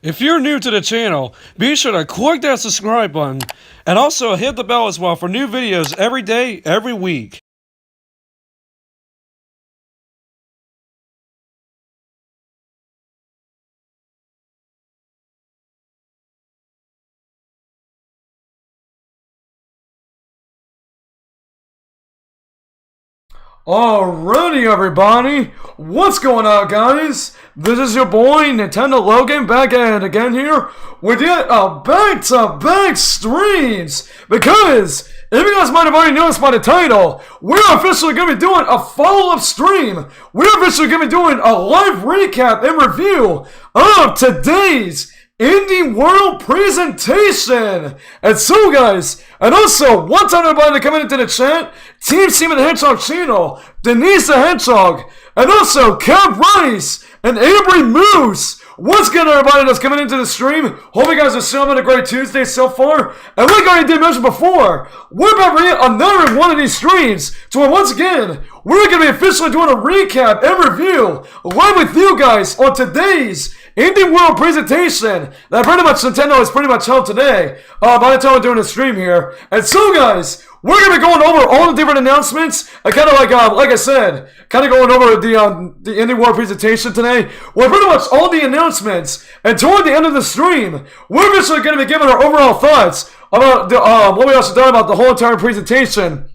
If you're new to the channel, be sure to click that subscribe button and also hit the bell as well for new videos every day, every week. Alrighty everybody, what's going on guys? This is your boy Nintendo Logan back at it again here with yet a back-to-back streams, because if you guys might have already noticed by the title, we're officially going to be doing a follow-up stream. We're officially going to be doing a live recap and review of today's Indie World presentation. And so guys, and also one time everybody coming into the chat, Team Seaman the Hedgehog channel, Denise the Hedgehog, and also Cap Rice and Avery Moose. What's good everybody that's coming into the stream? Hope you guys are still having a great Tuesday so far. And like I did mention before, we're about to bring another one of these streams to where once again, we're going to be officially doing a recap and review live with you guys on today's Indie World presentation that pretty much Nintendo has pretty much held today by the time we're doing the stream here. And so guys, we're going to be going over all the different announcements, kind of like I said, kind of going over the Indie World presentation today, with pretty much all the announcements. And toward the end of the stream, we're actually going to be giving our overall thoughts about what we also done about the whole entire presentation.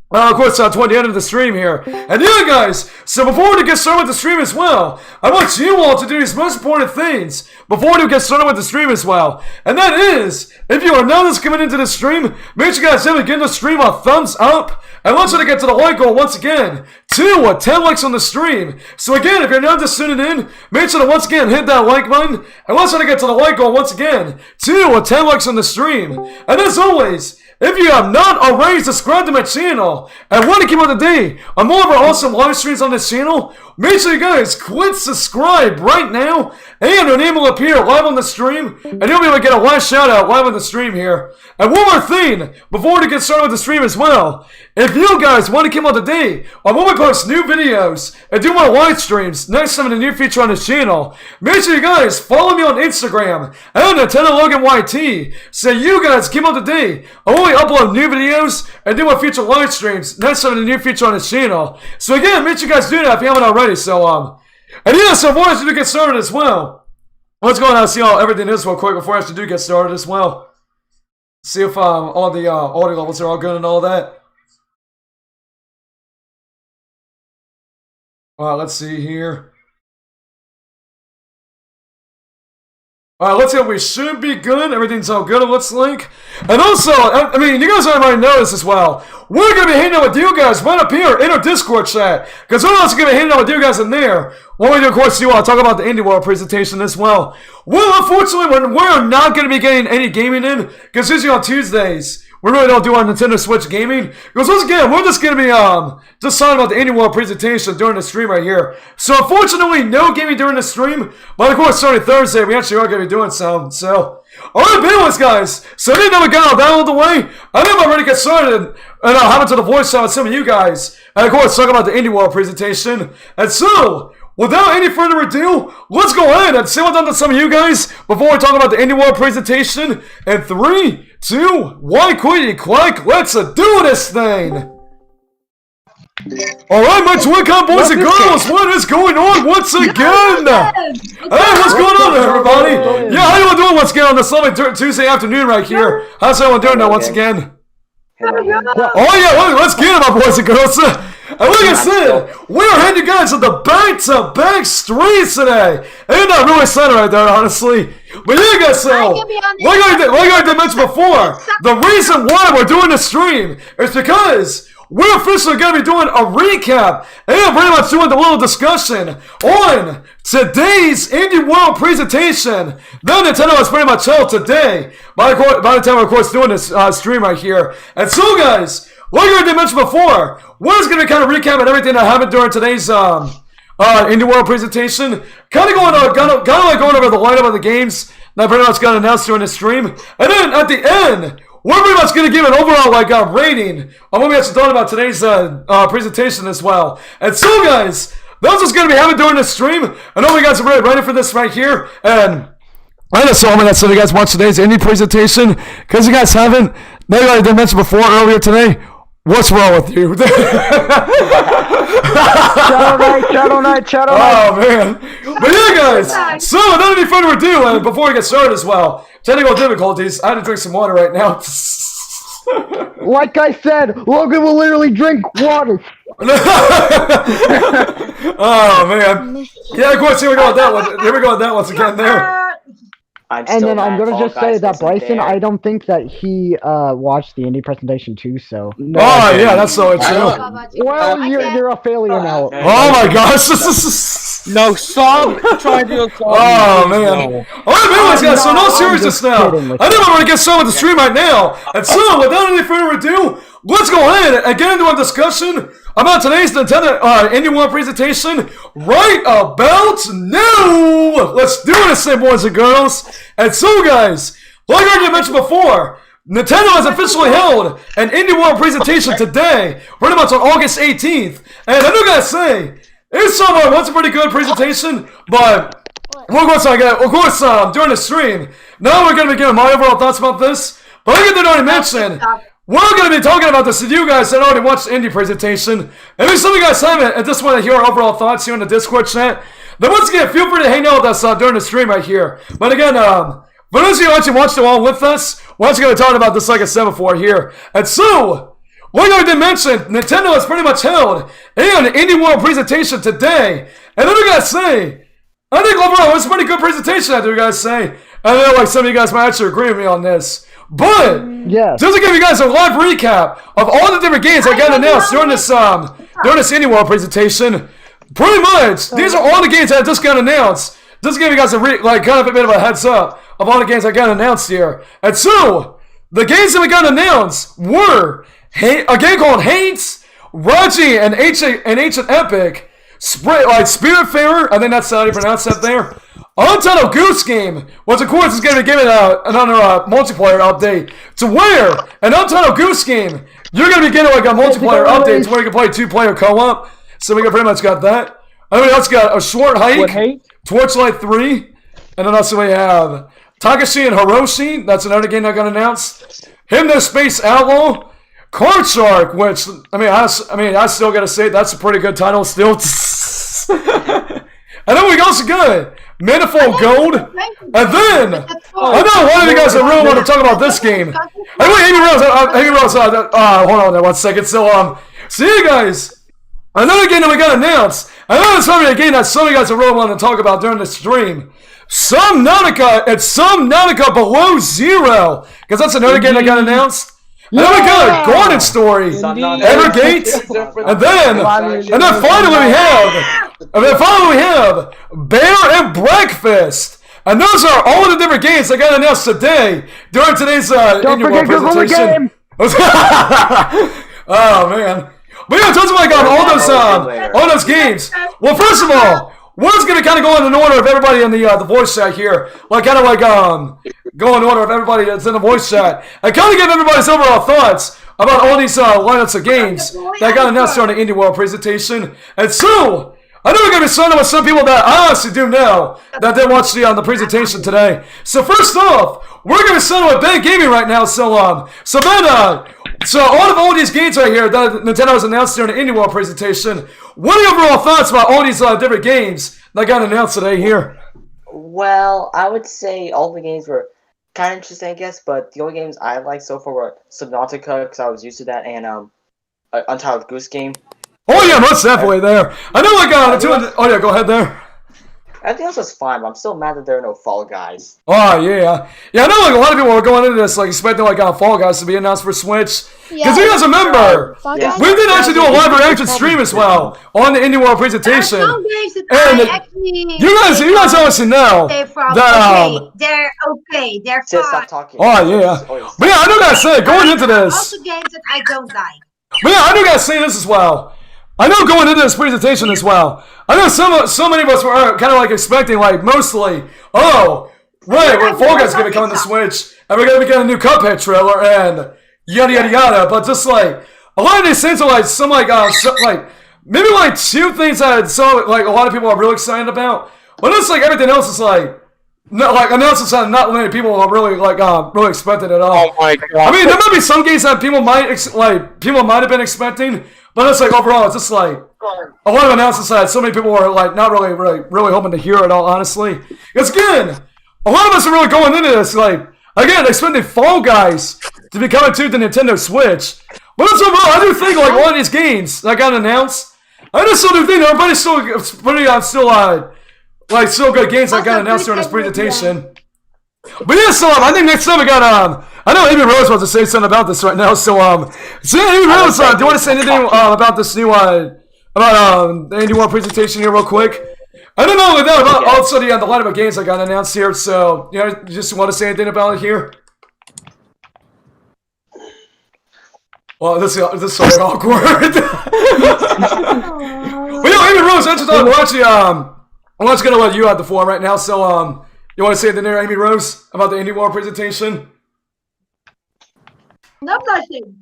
Of course, toward the end of the stream here. And yeah, guys, so before we get started with the stream as well, I want you all to do these most important things before we get started with the stream as well. And that is, if you are now just coming into the stream, make sure you guys give the stream a thumbs up. And once you get to the like goal once again, 10 likes on the stream. So again, if you're now just tuning in, make sure to once again hit that like button. And once you get to the like goal once again, 10 likes on the stream. And as always, if you have not already subscribed to my channel and want to keep up to date on more of our awesome live streams on this channel, make sure you guys click subscribe right now, and your name will appear live on the stream, and you'll be able to get a live shout out live on the stream here. And one more thing before we get started with the stream as well, if you guys want to keep up to date on when we post new videos and do more live streams next time in the near future on this channel, make sure you guys follow me on Instagram and Nintendo Logan YT, so you guys keep up to date on when we upload new videos and do more future live streams next time in the near future on this channel. So again, make sure you guys do that if you haven't already. So and yeah, so before I do get started as well, let's go and see how everything is real quick before I do get started as well. See if all the audio levels are all good and all that. Alright, let's see here. Alright, let's see if we should be good. Everything's all good, it looks like. And also, I mean, you guys already noticed as well, we're going to be hanging out with you guys right up here in our Discord chat, because we're also going to be hanging out with you guys in there. What we do, of course, you all talk about the Indie World presentation as well. Well, unfortunately, we're not going to be getting any gaming in, because usually on Tuesdays, we really don't do our Nintendo Switch gaming. Because once again, we're just going to be just talking about the Indie World presentation during the stream right here. So unfortunately, no gaming during the stream. But of course, starting Thursday, we actually are going to be doing some. So, alright, anyways, guys. So I think we got all that out of the way. I think I'm ready to get started and hop into the voice chat with some of you guys. And of course, talk about the Indie World presentation. And so, without any further ado, let's go ahead and say what's up to some of you guys before we talk about the Indie World presentation. In 3, 2, 1, quack, let's do this thing! Alright, my Twicon boys and girls, what is going on once again? Hey, what's going on there, everybody? Yeah, how you doing once again on this lovely Tuesday afternoon right here? How's everyone doing now once again? Oh yeah, let's get it, my boys and girls. And like I said, we're heading you guys to the back-to-back streams today. Ain't that really excited right there, honestly? But yeah, guys, so, like I did mention before, the reason why we're doing the stream is because we're officially going to be doing a recap and pretty much doing the little discussion on today's Indie World presentation that Nintendo has pretty much held today by the time we're, of course, doing this stream right here. And so, guys, like I did mention before, we're just going to kind of recap everything that happened during today's Indie World presentation. Kind of going over the lineup of the games that pretty much got announced during the stream. And then at the end, we're pretty much going to give an overall rating on what we actually thought about today's presentation as well. And so, guys, that's what's going to be happening during this stream. I know you guys are really ready for this right here. And I just told me that so you guys watch today's indie presentation. Because you guys haven't, maybe I did mention before earlier today, what's wrong with you? Shadow Knight. Oh, man. But yeah, guys, so without any further ado, and before we get started as well, technical difficulties, I had to drink some water right now. Like I said, Logan will literally drink water. Oh, man. Yeah, of course, here we go with that one. Here we go with that once again there. I'm going to just say that Bryson, I don't think that he watched the indie presentation too, so... No, oh, yeah, that's so true. Well, you're a failure now. Oh, my gosh. No, Sub trying to do Oh, man. No. Alright, anyways, guys, so no seriousness now. I think I'm going to get started with the stream right now. And so, without any further ado, let's go ahead and get into a discussion about today's Nintendo Indie World presentation right about now. Let's do this, boys and girls. And so, guys, like I already mentioned before, Nintendo has officially held an Indie World presentation today, pretty much on August 18th. And I do gotta say, it was a pretty good presentation, but of course, during the stream, now we're gonna be giving my overall thoughts about this. But like I did already mention, we're going to be talking about this to you guys that already watched the indie presentation. Maybe some of you guys haven't and just want to hear our overall thoughts here in the Discord chat. Then once again, feel free to hang out with us during the stream right here. But again, for those of you who actually watched along with us, we're actually going to talk about this like I said before here. And so, like I did mention, Nintendo has pretty much held an Indie World presentation today. And then we got to say, I think overall it was a pretty good presentation, I do guys say. And I know like some of you guys might actually agree with me on this. But yes, just to give you guys a live recap of all the different games that got announced during this Indie World presentation, pretty much these are all the games that just got announced. Just to give you guys a kind of a bit of a heads up of all the games that got announced here. And so the games that we got announced were a game called Hades, Raji, and Ancient Epic, Spiritfarer. I think that's how you pronounce that there. Untitled Goose game, which of course is going to be given another multiplayer update. To where an Untitled Goose game, you're going to be getting like a multiplayer update to where you can play 2-player co-op. So we pretty much got that. I mean, that's got a short hike, Torchlight 3, and then also we have Takashi and Hiroshi. That's another game that got announced. Hypno Space Outlaw, Card Shark, which I still got to say that's a pretty good title still. And then we also got Manifold Gold, and then I know one of you guys that really want to talk about this game. Amy Rose, hold on there 1 second. So yeah, guys, another game that we got announced. I know it's probably a game that some of you guys are really wanting to talk about during the stream. Subnautica Below Zero, because that's another game that got announced. And then we got Garden Story, Evergate, and then finally we have Bear and Breakfast. And those are all the different games that got announced today during today's Indie World presentation. Oh man! But yeah, talking about all those games. Well, first of all, we're just gonna kind of go in order of everybody in the voice chat here, go in order of everybody that's in the voice chat, and kind of give everybody's overall thoughts about all these lineups of games that got announced during the Indie World presentation. And so, I know we're going to be starting with some people that I honestly do know that did watch the presentation today. So first off, we're going to start with Ben Gaming right now. So Ben, so all these games right here that Nintendo has announced during the Indie World presentation, what are your overall thoughts about all these different games that got announced today here? Well, I would say all the games were kind of interesting, I guess, but the only games I liked so far were Subnautica, because I was used to that, and Untitled Goose game. Oh yeah, most definitely there. I know oh yeah, go ahead there. Everything else is fine, but I'm still mad that there are no Fall Guys. Oh, yeah. Yeah, I know like a lot of people are going into this like expecting like Fall Guys to be announced for Switch. Because you guys remember, we did actually do a live reaction stream as well on the Indie World presentation. And you guys obviously know that they're okay, they're Sis, fine. stop talking. Oh, yeah. But yeah, I do gotta say, going into this. Also games that I don't like. But yeah, I do gotta say this as well. I know going into this presentation as well, I know so many of us were kind of like expecting, like, mostly, oh, right, we're Fall Guys gonna come on the Switch, and we're gonna be getting a new Cuphead trailer, and yada yada yada, but just like, a lot of these things are like, some like, maybe like two things that like a lot of people are really excited about, but it's like everything else is like, no, like announcements that not many people are really like really expecting at all. Oh my god! I mean, there might be some games that people might have been expecting, but it's like overall, it's just like a lot of announcements that so many people were like not really hoping to hear at all. Honestly, because again, a lot of us are really going into this like again expecting Fall Guys to be coming to the Nintendo Switch. But it's overall, I do think like one of these games that got announced, I just still do think everybody's still still good games that got announced during this presentation. But yeah, so I think next time we got I know Amy Rose wants to say something about this right now. So Amy Rose, do you want to say anything about this new about the Indie World presentation here real quick? I don't know about also the lineup of games that got announced here. So you just want to say anything about it here? Well, this is sort of awkward. But yeah, Amy Rose, I just thought I'm just gonna let you have the floor right now. So you want to say anything there, Amy Rose, about the Indie World presentation? No blushing.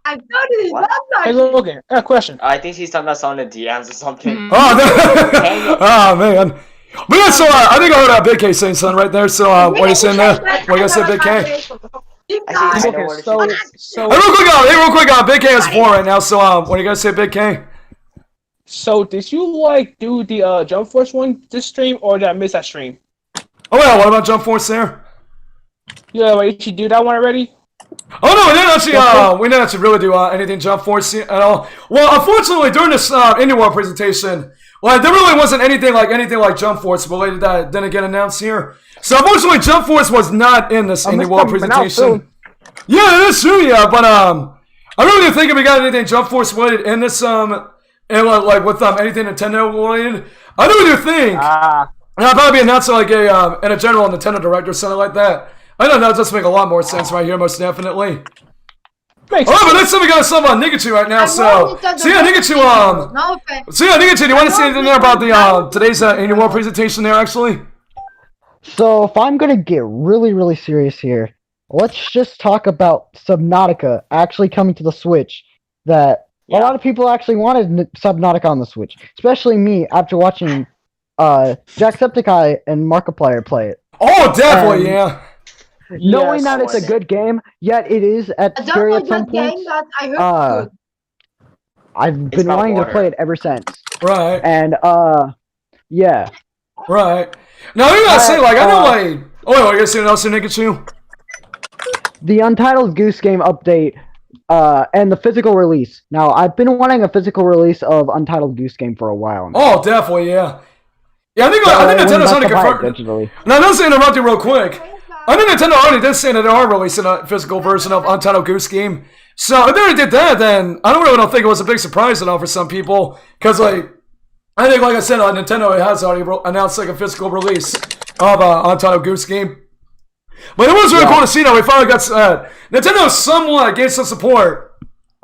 I'm totally not Hey, blushing. Logan, I got a question. I think she's talking about some of the DMs or something. Oh man. But yeah, so I think I heard Big K saying something right there. So what are you saying there? What are you gonna say, Big K? I know where So, Real quick, Big K has 4 right now. So what are you gonna say, Big K? so did you like do the Jump Force one this stream, or did I miss that stream? Oh yeah, what about Jump Force there? Yeah, like, did you do that one already? Oh no, we didn't actually really do anything Jump Force at all. Well, unfortunately, during this Indie World presentation, like there really wasn't anything like Jump Force related that didn't get announced here. So unfortunately, Jump Force was not in this Indie World presentation. Yeah, it is true, yeah, but I really didn't think if we got anything Jump Force related in this and like with anything Nintendo related. I really do think. And I'll probably be announcing like in a general Nintendo Direct or something like that. I don't know, it does make a lot more sense right here, most definitely. Alright, but next time we got something on Nikachu right now, so yeah, Nikachu, do you want to say anything there about the today's Indie World presentation there, actually? So, if I'm gonna get really serious here, let's just talk about Subnautica actually coming to the Switch. That a lot of people actually wanted Subnautica on the Switch, especially me after watching Jacksepticeye and Markiplier play it. Oh, definitely, yeah. Knowing that it's a good game, yet it is scary at some points. I've been wanting to play it ever since. Right. And yeah. Right. Now you gotta say like I know like what are you gonna say else in Nikachu? The Untitled Goose game update and the physical release. Now I've been wanting a physical release of Untitled Goose game for a while now. Oh, definitely, yeah. Yeah, I think Nintendo's already confirmed. Now, let's interrupt you real quick. I think Nintendo already did say that they are releasing a physical version of Untitled Goose game. So if they already did that, then I don't think it was a big surprise at all for some people. Because, like, I think, like I said, Nintendo has already announced, like, a physical release of Untitled Goose game. But it was really cool to see that we finally got... Nintendo somewhat gave some support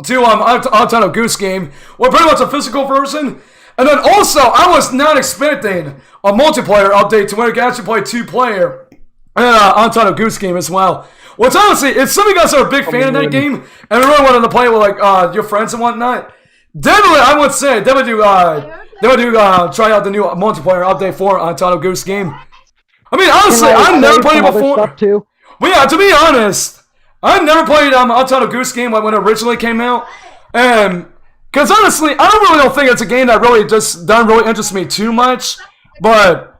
to Untitled Goose game. Well, pretty much a physical version. And then also, I was not expecting a multiplayer update to where you can actually play 2-player. Untitled Goose game as well. Which honestly, if some of you guys are a big fan of that game and really wanted to play it with like your friends and whatnot, definitely I would say they would try out the new multiplayer update for Untitled Goose game. I mean, honestly, I've never played it before. But yeah, to be honest, I've never played Untitled Goose game when it originally came out, and because honestly, I don't think it's a game that really just doesn't really interest me too much, but.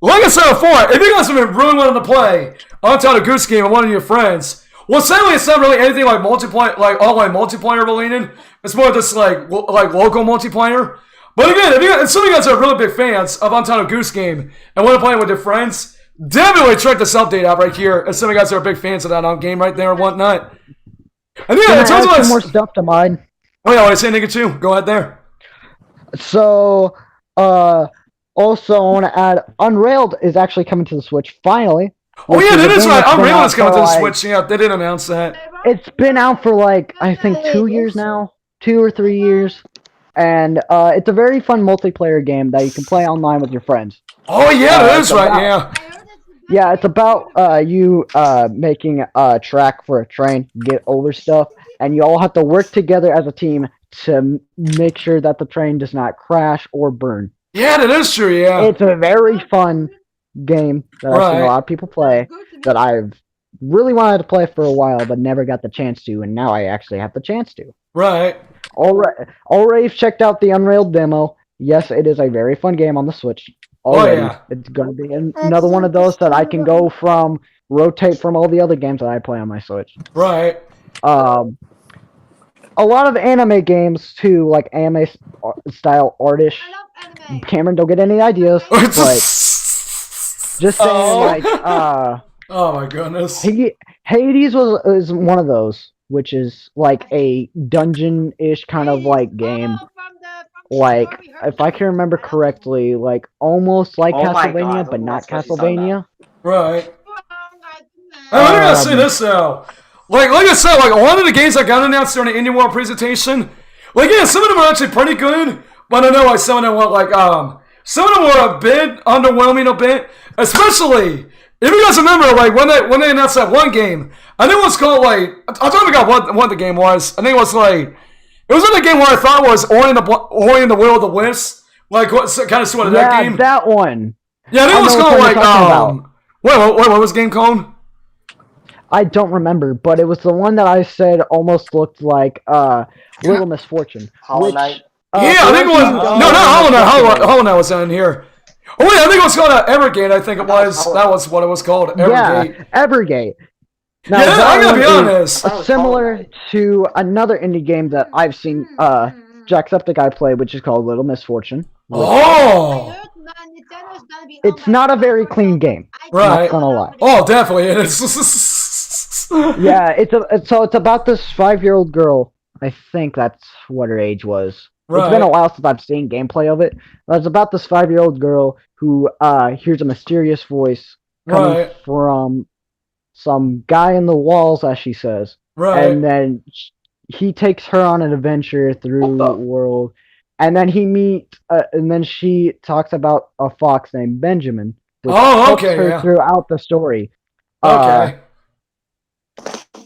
Like I said before, if you guys have been really wanting to play Untitled Goose game with one of your friends, well, sadly it's not really anything like multiplayer, like online multiplayer related. It's more just like local multiplayer. But again, if some of you guys are really big fans of Untitled Goose Game and want to play it with your friends, definitely check this update out right here. And some of you guys are big fans of that game right there and whatnot. And yeah, in terms of some more stuff to mine. Oh yeah, what I say, nigga, too. Go ahead there. So, also I want to add, Unrailed is actually coming to the Switch finally. Oh yeah, that is right. Unreal is coming to the like, Switch. Yeah, they did announce that. It's been out for like, I think 2 years now. 2 or 3 years. And it's a very fun multiplayer game that you can play online with your friends. Oh yeah, that is right, yeah. Yeah, it's about you making a track for a train, get over stuff, and you all have to work together as a team to make sure that the train does not crash or burn. Yeah, that is true, yeah. It's a very fun game that I've seen a lot of people play, that I've really wanted to play for a while, but never got the chance to, and now I actually have the chance to. Right. Already checked out the Unrailed demo. Yes, it is a very fun game on the Switch. Already. Oh, yeah. It's going to be another one of those that I can rotate from all the other games that I play on my Switch. Right. A lot of anime games too, like anime style artish. Cameron, don't get any ideas, but just saying, like, oh my goodness. Hades is one of those, which is like a dungeon-ish kind of like game. Like, if I can remember correctly, like almost like Castlevania, but not Castlevania. Right. I gotta say this though. Like I said, like a lot of the games that got announced during the Indie World presentation, like yeah, some of them are actually pretty good, but I know like some of them were like some of them were a bit underwhelming a bit, especially if you guys remember like when they announced that one game. I think it was called like I don't remember what the game was. I think it was like it was in the game where I thought was Ori and the Will of the Wisps, like what kind of sort of that game. Yeah, that one. Yeah, I think it was called like what was the game called? I don't remember, but it was the one that I said almost looked like Little Misfortune. Hollow Knight? Yeah, I think it was... No, not Hollow Knight. Hollow Knight was in here. Oh, wait, I think it was called Evergate, I think it was. That was what it was called, Evergate. Yeah, Evergate. Now, yeah, I gotta be honest. Similar to another indie game that I've seen Jacksepticeye play, which is called Little Misfortune. Oh! It's not a very clean game. Right. Not gonna lie. Oh, definitely it is. Yeah, it's about this 5-year-old girl. I think that's what her age was. Right. It's been a while since I've seen gameplay of it. But it's about this 5-year-old girl who hears a mysterious voice coming from some guy in the walls, as she says. Right. And then he takes her on an adventure through the world. And then and then she talks about a fox named Benjamin. Oh, okay. Her throughout the story. Okay.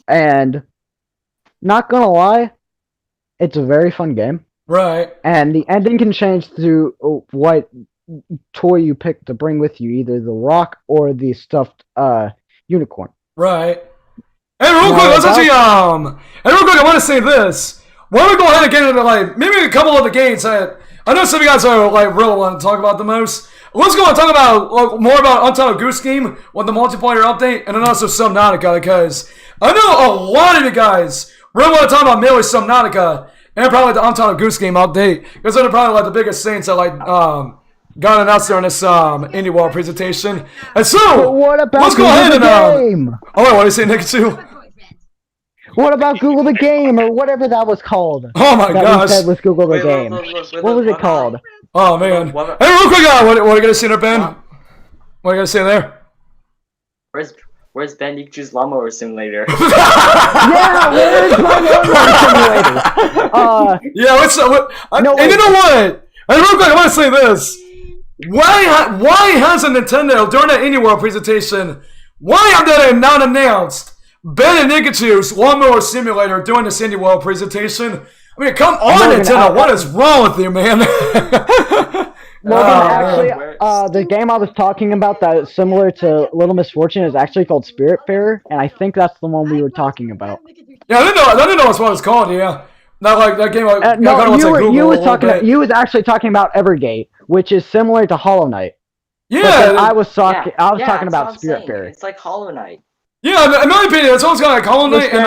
And not gonna lie, it's a very fun game. Right. And the ending can change through what toy you pick to bring with you, either the rock or the stuffed unicorn. Right. And real quick, I want to say this. Why don't we go ahead and get into like maybe a couple of the games that I know some of you guys are like really want to talk about the most. Let's go and talk about more about Untitled Goose Game with the multiplayer update, and then also Subnautica, because I know a lot of you guys really want to talk about mainly Subnautica and probably the Untitled Goose Game update, because they're probably like the biggest things that like got announced during this Indie World presentation. And so what about let's go ahead and game? Oh, wait, what did you say, Nick? Too. What about Google the Game, or whatever that was called? Oh my gosh! We said was Google the Game. What was it called? Oh man! Hey, real quick, what are you gonna say there, Ben? What are you gonna say there? Where's Ben Ichi's Lawnmower Simulator? Yeah, where's my Lawnmower Simulator? Yeah, and you know what? And real quick, I want to say this. Why hasn't Nintendo during that Indie World presentation? Why have they not announced Ben and Nikachu's Lawnmower Simulator during this Indie World presentation? I mean, come on, Nintendo! What is wrong with you, man? Actually, the game I was talking about that is similar to Little Misfortune is actually called Spiritfarer, and I think that's the one we were talking about. Yeah, I didn't know that's what it's called. Yeah, not like that game. Like, you was actually talking about Evergate, which is similar to Hollow Knight. Yeah, I was talking about Spiritfarer. It's like Hollow Knight. Yeah, in my opinion, it's almost kind of like Hollow Knight, and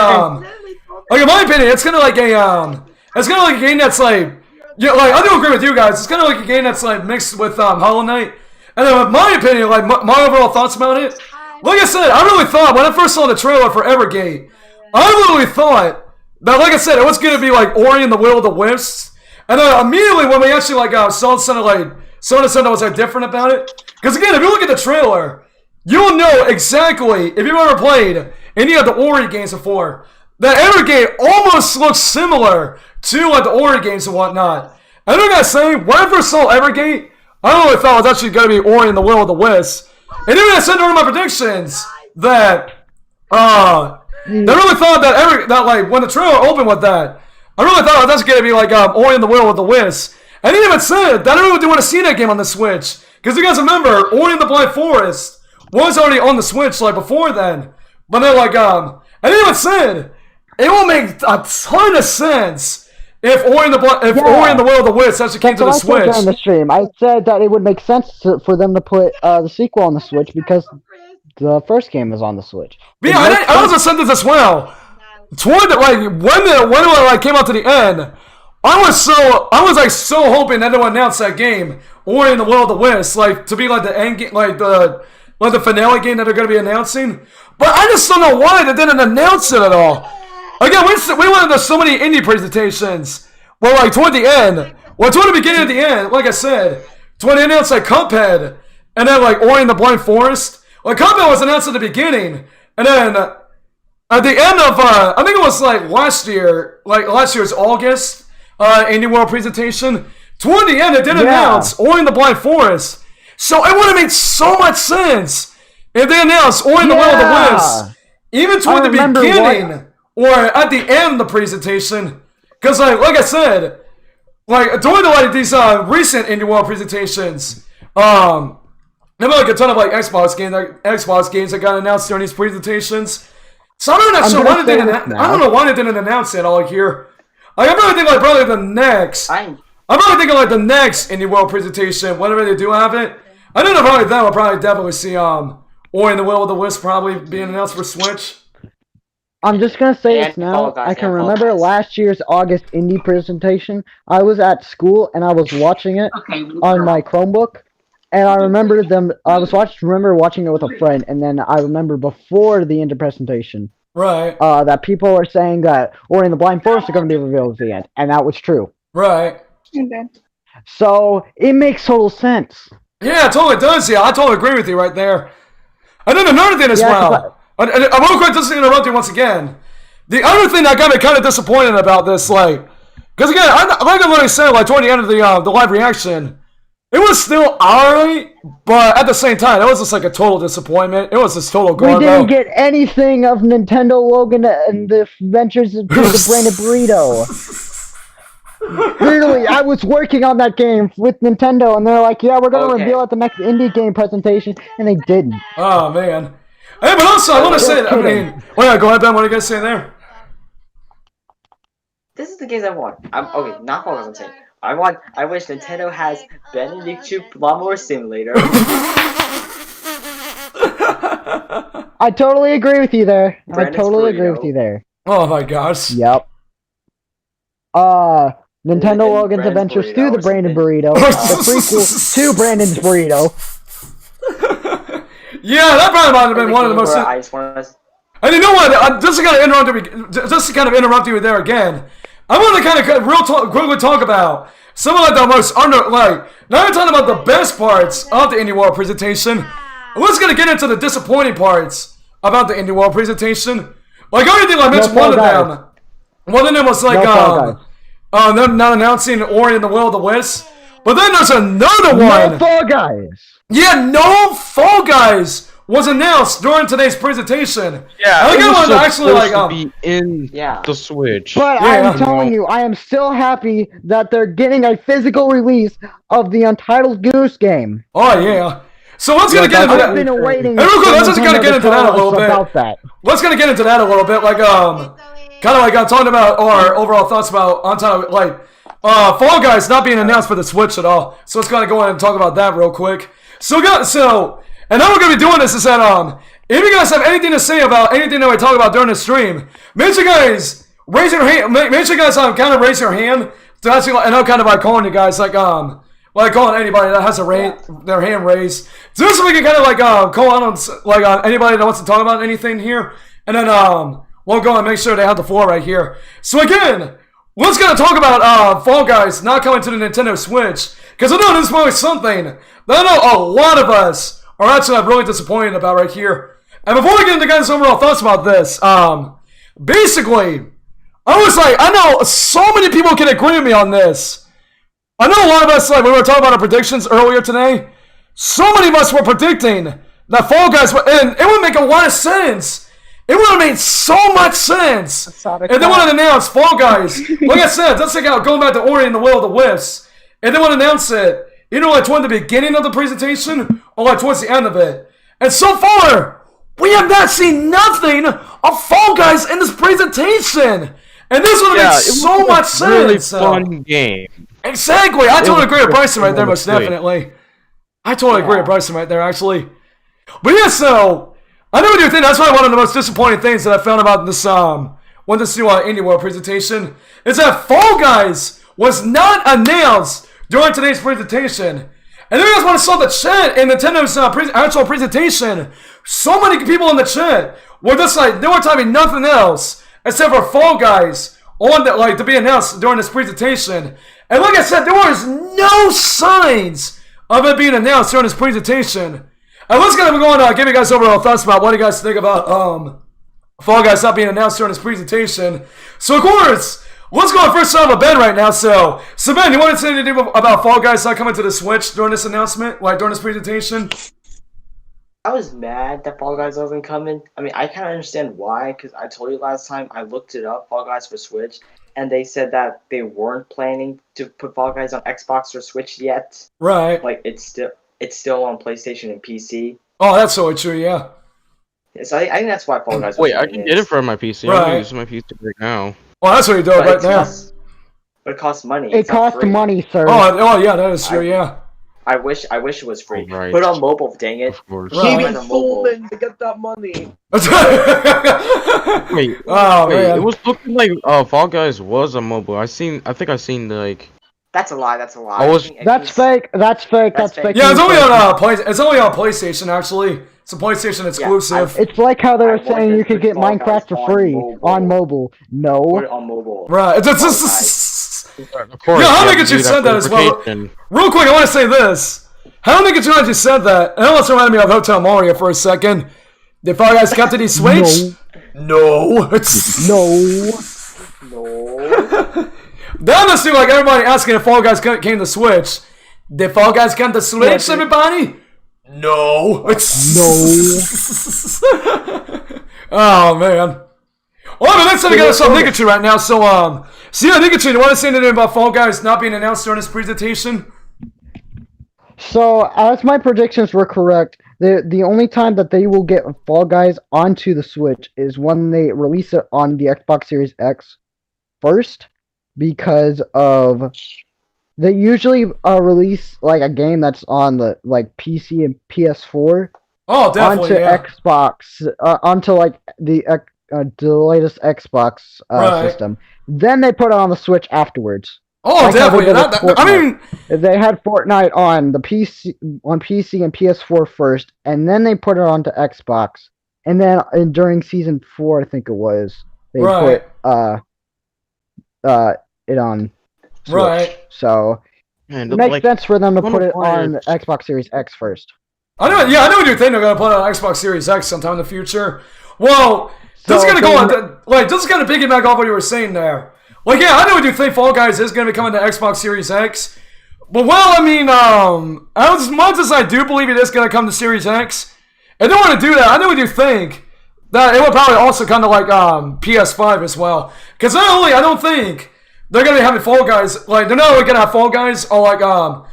like in my opinion, it's kind of like a it's kind of like a game that's like Yeah, like I do agree with you guys. It's kind of like a game that's like mixed with Hollow Knight. And then, in my opinion, like my overall thoughts about it. Like I said, I really thought when I first saw the trailer for Evergate, I really thought that, like I said, it was gonna be like Ori and the Will of the Wisps. And then immediately when we actually like saw something that was like different about it. Because again, if you look at the trailer, you'll know exactly if you've ever played any of the Ori games before. That Evergate almost looks similar to like the Ori games and whatnot. And I gotta say, when I first saw Evergate, I really thought it was actually gonna be Ori and the Will of the Wisps. And even I said during my predictions that I really thought that like when the trailer opened with that, I really thought that's gonna be like Ori and the Will of the Wisps. And he even said that I really do want to see that game on the Switch. Because you guys remember, Ori and the Blind Forest was already on the Switch like before then. But they're like and he even said it will make a ton of sense if Ori and the Will of the Wisps actually came to the Switch. During the stream, I said that it would make sense for them to put the sequel on the Switch because the first game is on the Switch. Yeah, I also said this as well. Toward when it came out to the end, I was so hoping that they would announce that game, Ori and the Will of the Wisps, like to be like the end game, like the finale game that they're going to be announcing. But I just don't know why they didn't announce it at all. Again, we went into so many indie presentations. Well, like toward the end, toward the beginning of the end, like I said, toward they announced like Cuphead, and then like Ori and the Blind Forest. Like Cuphead was announced at the beginning, and then at the end of I think it was like last year's August indie world presentation. Toward the end, it did announce Ori and the Blind Forest. So it would have made so much sense if they announced Ori and the Will of the Wisps, even toward the beginning. Or at the end of the presentation, because like I said, like during these recent indie world presentations, there were like a ton of like Xbox games that got announced during these presentations. So I'm not sure why they didn't. I don't know why they didn't announce it all here. Like I'm really thinking like probably the next. I'm really thinking like the next indie world presentation, whenever they do have it. I don't know, probably then we'll probably definitely see Ori and the Will of the Wisp probably being announced for Switch. I'm just gonna say this now. I can remember last year's August indie presentation. I was at school and I was watching it on my Chromebook, and I remember remember watching it with a friend, and then I remember before the indie presentation, right? That people were saying that Ori and the Blind Forest are going to be revealed at the end, and that was true. Right. So it makes total sense. Yeah, it totally does. Yeah, I totally agree with you right there. And then another thing as well. I'm real quick, just to interrupt you once again. The other thing that got me kind of disappointed about this, like, because again, like I literally said, like toward the end of the live reaction, it was still alright, but at the same time, it was just like a total disappointment. It was just total garbage. We didn't get anything of Nintendo Logan and the Adventures of the Branded Burrito. Literally, I was working on that game with Nintendo, and they're like, "Yeah, we're gonna reveal at the next indie game presentation," and they didn't. Oh man. Hey, but also, I want to say, go ahead, Ben, what are you going to say there? This is the games I want. Okay, not what I'm saying. I wish Nintendo has Benedict Chu Lawnmower Simulator. I totally agree with you there. Brandon's I totally Burrito. agree with you there. Oh my gosh. Yep. Nintendo Logan's Adventures through the Brandon Burrito. The prequel to Brandon's Burrito. Yeah, that probably might have been one of the most. And you know what? Just to kind of interrupt you there again. I want to kind of quickly talk about some of like the most now we're talking about the best parts of the Indie World presentation. Let's gonna get into the disappointing parts about the Indie World presentation. Like I already mentioned one of them. One of them was like them not announcing Ori and the Will of the Wisps. But then there's another one. No Fall Guys. Yeah, no Fall Guys was announced during today's presentation. Yeah, I think it was to actually to be in the Switch. But I'm telling you, I am still happy that they're getting a physical release of the Untitled Goose game. Oh yeah. So let's gonna get into that. I've been waiting. Hey, real quick, let's just kind of get into that a little bit. About that. Let's kind of get into that a little bit, like kind of like I'm talking about our overall thoughts about Untitled, Fall Guys not being announced for the Switch at all. So let's kind of go ahead and talk about that real quick. And how we're gonna be doing this is that if you guys have anything to say about anything that we talk about during the stream, make sure you guys raise your hand. Make sure you guys kind of raise your hand So that's and I'm kind of like calling you guys like calling anybody that has their hand raised. So this we can kind of like call on anybody that wants to talk about anything here, and then we'll go and make sure they have the floor right here. So again, let's gonna talk about Fall Guys not coming to the Nintendo Switch, because I know this is probably something that I know a lot of us are actually really disappointed about right here. And before we get into guys' overall thoughts about this, basically, I know so many people can agree with me on this. I know a lot of us, like, when we were talking about our predictions earlier today, so many of us were predicting that Fall Guys and it would make a lot of sense. It would have made so much sense if they would have announced Fall Guys. Like I said, that's like going back to Ori and the Will of the Wisps. And they would announce it, like toward the beginning of the presentation or like towards the end of it. And so far, we have not seen nothing of Fall Guys in this presentation. And this would have made so much sense. Really fun game. Exactly. I totally agree with Bryson right there, most definitely. I totally agree with Bryson right there, actually. But yeah, so I know what you think. That's probably one of the most disappointing things that I found about this when this new Indie World presentation is that Fall Guys was not announced during today's presentation. And if you guys want to saw the chat in Nintendo's actual presentation, so many people in the chat were just like, they were typing nothing else except for Fall Guys on the, to be announced during this presentation. And like I said, there was no signs of it being announced during this presentation. And let's go and give you guys overall thoughts about what you guys think about Fall Guys not being announced during this presentation. So of course, let's go first out of bed right now. So Ben, you want to say anything about Fall Guys not coming to the Switch during this announcement, like during this presentation? I was mad that Fall Guys wasn't coming. I mean, I kind of understand why, because I told you last time I looked it up, Fall Guys for Switch, and they said that they weren't planning to put Fall Guys on Xbox or Switch yet. Right. Like, it's still on PlayStation and PC. Oh, that's so true, yeah. So I think that's why Fall Guys. Wait, I can get it from my PC. Right. I'm using my PC right now. Well, that's what you're doing right now. But it costs money. It costs money, sir. Oh, yeah, that is true, yeah. I wish it was free. Right. Put it on mobile, dang it. Of course. Right. Keep fooling to get that money. Wait, man. it was looking like Fall Guys was a mobile. I think I seen like. That's a lie. That's a lie. That's fake. That's fake. That's fake. Yeah, it's only on PlayStation actually. It's a PlayStation exclusive. It's like how they were saying you could get Minecraft for free on mobile. No. Put it on mobile. Right. Of course. Yeah, how many you said that as well? Real quick, I want to say this. How many times you said that? And it almost reminded me of Hotel Mario for a second. Did Fall Guys come to the Switch? No. No. That must seem like everybody asking if Fall Guys came to Switch. Did Fall Guys come to Switch, everybody? No. No. Oh, man. Well, but let's get some Pikachu right now. So, Pikachu, do you want to say anything about Fall Guys not being announced during this presentation? So, as my predictions were correct, the only time that they will get Fall Guys onto the Switch is when they release it on the Xbox Series X first, because of they usually release like a game that's on the PC and PS4. Oh, definitely, onto Xbox, onto the latest Xbox system. Then they put it on the Switch afterwards. Oh, definitely. I mean, they had Fortnite on the PC and PS4 first, and then they put it onto Xbox. And then during Season 4, I think it was, they put it on Switch. Right. So it makes sense for them to put it on the Xbox Series X first. I know what you're thinking. They're gonna put it on Xbox Series X sometime in the future. Well, this is gonna this is gonna piggyback off what you were saying there. Yeah, I know what you think. Fall Guys is gonna be coming to Xbox Series X, but I mean, as much as I do believe it is gonna come to Series X, I don't want to do that. I know what you think. That it would probably also kind of PS5 as well, because I don't think they're gonna be having Fall Guys. They're not really gonna have Fall Guys on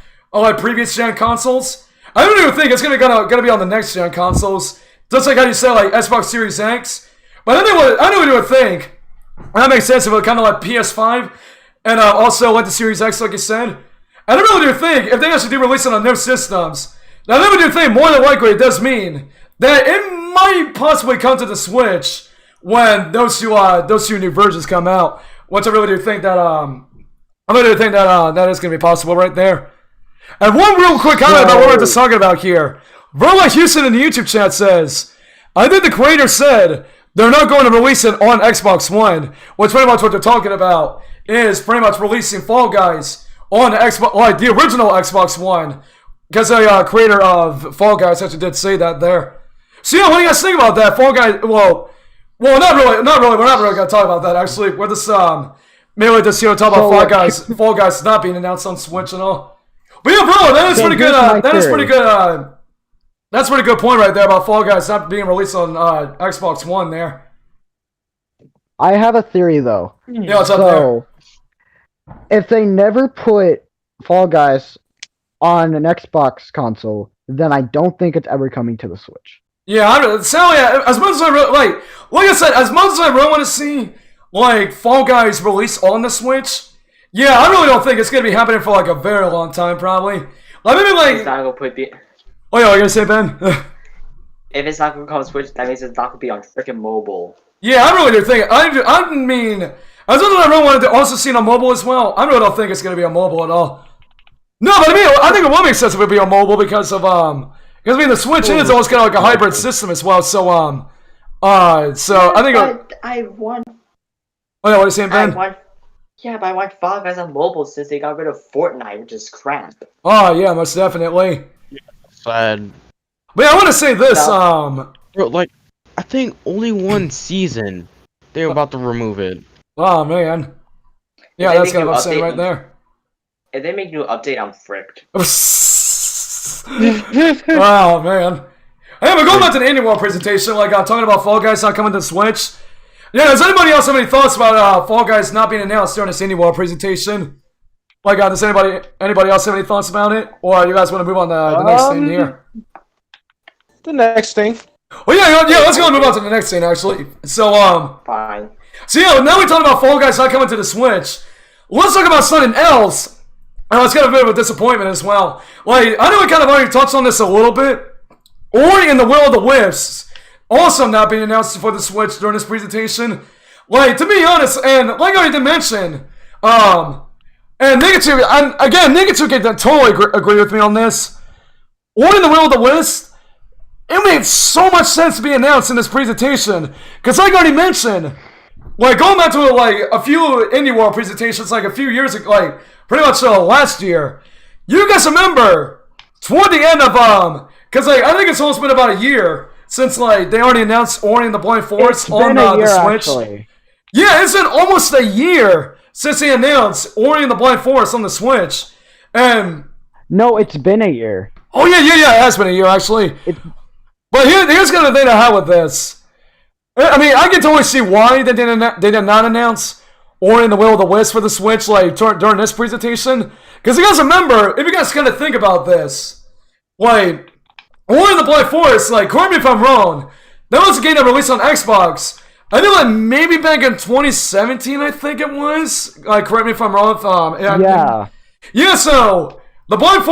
previous gen consoles. I don't even think it's gonna be on the next gen consoles. Just like how you said, Xbox Series X. But I know what you would think. That makes sense if it was kind of like PS5 and also went to Series X, like you said. I don't know what you think if they actually do release it on new systems. Now, I really do think more than likely it does mean that it might possibly come to the Switch when those two new versions come out. Which I really do think that I really do think that that is going to be possible right there. And one real quick comment about what we're just talking about here. Verla Houston in the YouTube chat says, I think the creator said they're not going to release it on Xbox One, which pretty much what they're talking about is pretty much releasing Fall Guys on Xbox, like the original Xbox One, because the creator of Fall Guys actually did say that there. So yeah, what do you guys think about that? Fall Guys, well, not really. We're not really going to talk about that actually. We're just mainly just talk about Fall Guys not being announced on Switch and all. But yeah, bro, that is pretty good. That's a pretty good point right there about Fall Guys not being released on Xbox One there. I have a theory though. Yeah, what's up there? If they never put Fall Guys on an Xbox console, then I don't think it's ever coming to the Switch. Yeah, Sally, as much as I really, like I said, as much as I really want to see like Fall Guys released on the Switch, yeah, I really don't think it's gonna be happening for like a very long time, probably. Like maybe like. It's not gonna put the. Oh yeah, what are you gonna say, Ben? If it's not gonna come on Switch, that means it's not gonna be on freaking mobile. Yeah, I really do think. I mean, as much as I really wanted to also see it on mobile as well, I really don't think it's gonna be on mobile at all. No, but I mean, I think it will make sense if it be on mobile because of because I mean the Switch is almost kind of like a hybrid system as well. So so I think. I want. Oh yeah, what are you saying, Ben? But I want Fall Guys on mobile since they got rid of Fortnite, which is crap. Oh yeah, most definitely. Sad. But yeah, I want to say this. Bro, like, I think only one season they're about to remove it. Oh man. Yeah, that's kind of upsetting right there. If they make a new update, I'm fricked. Oh man. Hey, we're going back to the Indie World presentation. Like I'm talking about Fall Guys not coming to Switch. Yeah, does anybody else have any thoughts about Fall Guys not being announced during this Indie World presentation? Like, does anybody else have any thoughts about it? Or you guys want to move on to the next thing here? The next thing. Well, yeah, let's go and move on to the next thing, actually. So, Fine. So, yeah, now we're talking about Fall Guys not coming to the Switch. Let's talk about something else. And it's kind of a bit of a disappointment as well. Like, I know we kind of already touched on this a little bit. Ori and the Will of the Wisps also not being announced for the Switch during this presentation. Like, to be honest, and like I already mentioned, and Negative, and again, Negative can totally agree with me on this. Ori and the Will of the Wisps, it made so much sense to be announced in this presentation. Because like I already mentioned, like going back to like a few Indie World presentations like a few years ago, like pretty much last year, you guys remember toward the end of because like I think it's almost been about a year since like they already announced Ori and the Blind Forest on the Switch. Actually. Yeah, it's been almost a year since they announced Ori and the Blind Forest on the Switch, and no, it's been a year. Oh yeah, it has been a year actually. But here's kind of the thing I have with this. I mean, I can totally see why they did not announce Ori and the Will of the Wisp for the Switch like during this presentation. Because you guys remember, if you guys kind of think about this, like Ori and the Blind Forest, like correct me if I'm wrong, that was a game that released on Xbox. I think like maybe back in 2017, I think it was. Like correct me if I'm wrong. Yeah. So the Blind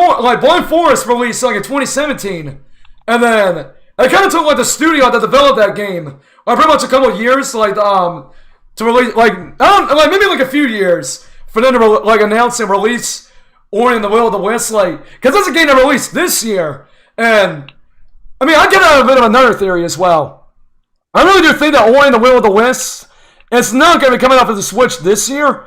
Forest released like in 2017, and then it kind of took like the studio that developed that game, like pretty much a couple of years, like to release like maybe like a few years for them to like announce and release Ori and the Will of the Wisp, like because that's a game that released this year, and I mean I get out a bit of another theory as well. I really do think that Ori and the Will of the Wisp, it's not going to be coming off of the Switch this year.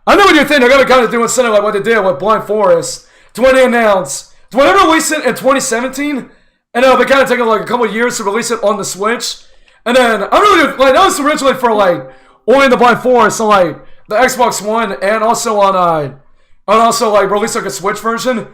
I really do think they're going to kind of do something like what they did with Blind Forest to when they announced, to when they released it in 2017, and they kind of taking like a couple of years to release it on the Switch. And then I really do, like that was originally for like Ori and the Blind Forest on like the Xbox One and also on like release like a Switch version.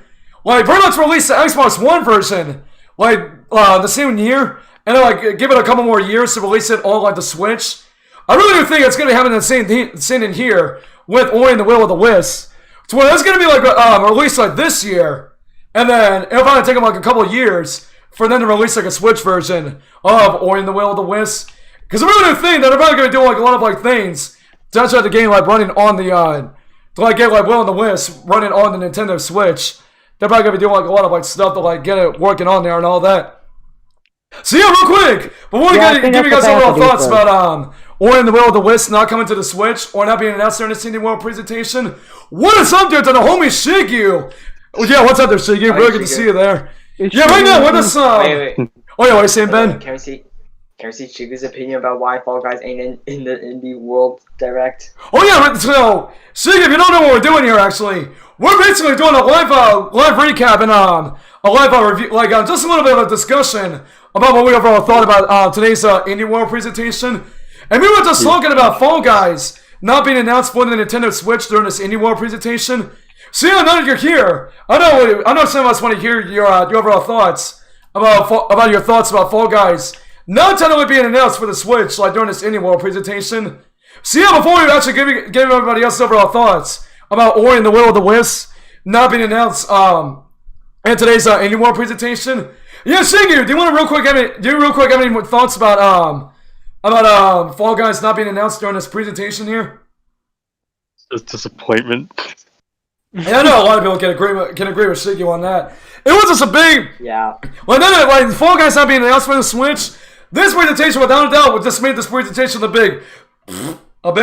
Like pretty much released the Xbox One version like the same year. And then, like, give it a couple more years to release it on, like, the Switch. I really do think it's going to be having the same in here with Ori and the Will of the Wisp. So, well, it's going to be, like, released, like, this year. And then it'll probably take them, like, a couple of years for them to release, like, a Switch version of Ori and the Will of the Wisp. Because I really do think that they're probably going to do, like, a lot of, like, things to actually have the game, like, running on the, to, like, get, like, Will and the Wisp running on the Nintendo Switch. They're probably going to be doing, like, a lot of, like, stuff to, like, get it working on there and all that. So yeah, real quick, before we give you guys overall thoughts about Ori and the Will of the Wisps not coming to the Switch or not being announced during the Indie World presentation. What is up there to the homie Shigyu? Yeah, what's up there, Shigyu? Really good to see you there. Yeah, right now, what is Wait. Oh yeah, what are you saying, Ben? Can we see Shigu's opinion about why Fall Guys ain't in the Indie World Direct? Oh yeah, so Shiggy, if you don't know what we're doing here, actually, we're basically doing a live recap and a live review, like just a little bit of a discussion about what we overall thought about today's Indie World presentation. And we were just talking about Fall Guys not being announced for the Nintendo Switch during this Indie World presentation. So yeah, now that you're here, I know some of us want to hear your overall thoughts about your thoughts about Fall Guys not technically being announced for the Switch like during this Indie World presentation. So yeah, before we actually give everybody else overall thoughts about Ori and the Will of the Wisps not being announced in today's Indie World presentation, yeah, Shiggy, do you want to real quick have any more thoughts about Fall Guys not being announced during this presentation here? It's disappointment. Yeah, I know a lot of people can agree with Shiggy on that. It was just a big like Fall Guys not being announced for the Switch. This presentation, without a doubt, would just made this presentation a big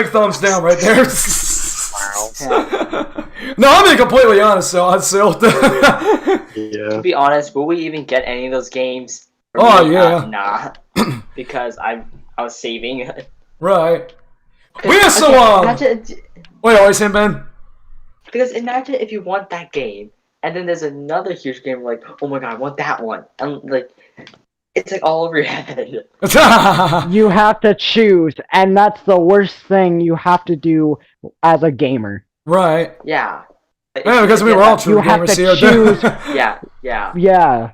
thumbs down right there. No, I'm being completely honest, so I'm still. Yeah. To be honest, will we even get any of those games? Oh yeah. Nah, because I was saving. Right. We have so Imagine, wait, what are you saying, Ben? because imagine if you want that game, and then there's another huge game like, oh my god, I want that one, and like, it's like all over your head. You have to choose, and that's the worst thing you have to do as a gamer. Right. Yeah. Yeah, because we were all true You have gamers to here. choose. Yeah. Yeah.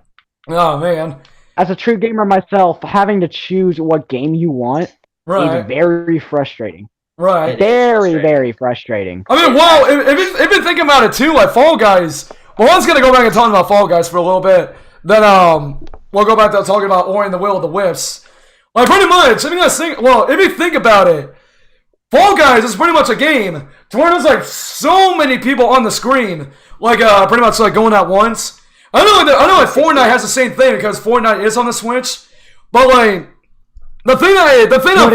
Oh man. As a true gamer myself, having to choose what game you want Right. is very frustrating. Right. Very frustrating. I mean, well, if you think about it too, like Fall Guys. Well, I was gonna go back and talk about Fall Guys for a little bit. Then we'll go back to talking about Ori and the Will of the Wisps. Like pretty much, if you think about it, Fall Guys is pretty much a game to where there's like so many people on the screen, like pretty much like going at once. I know like Fortnite has the same thing because Fortnite is on the Switch, but like the thing I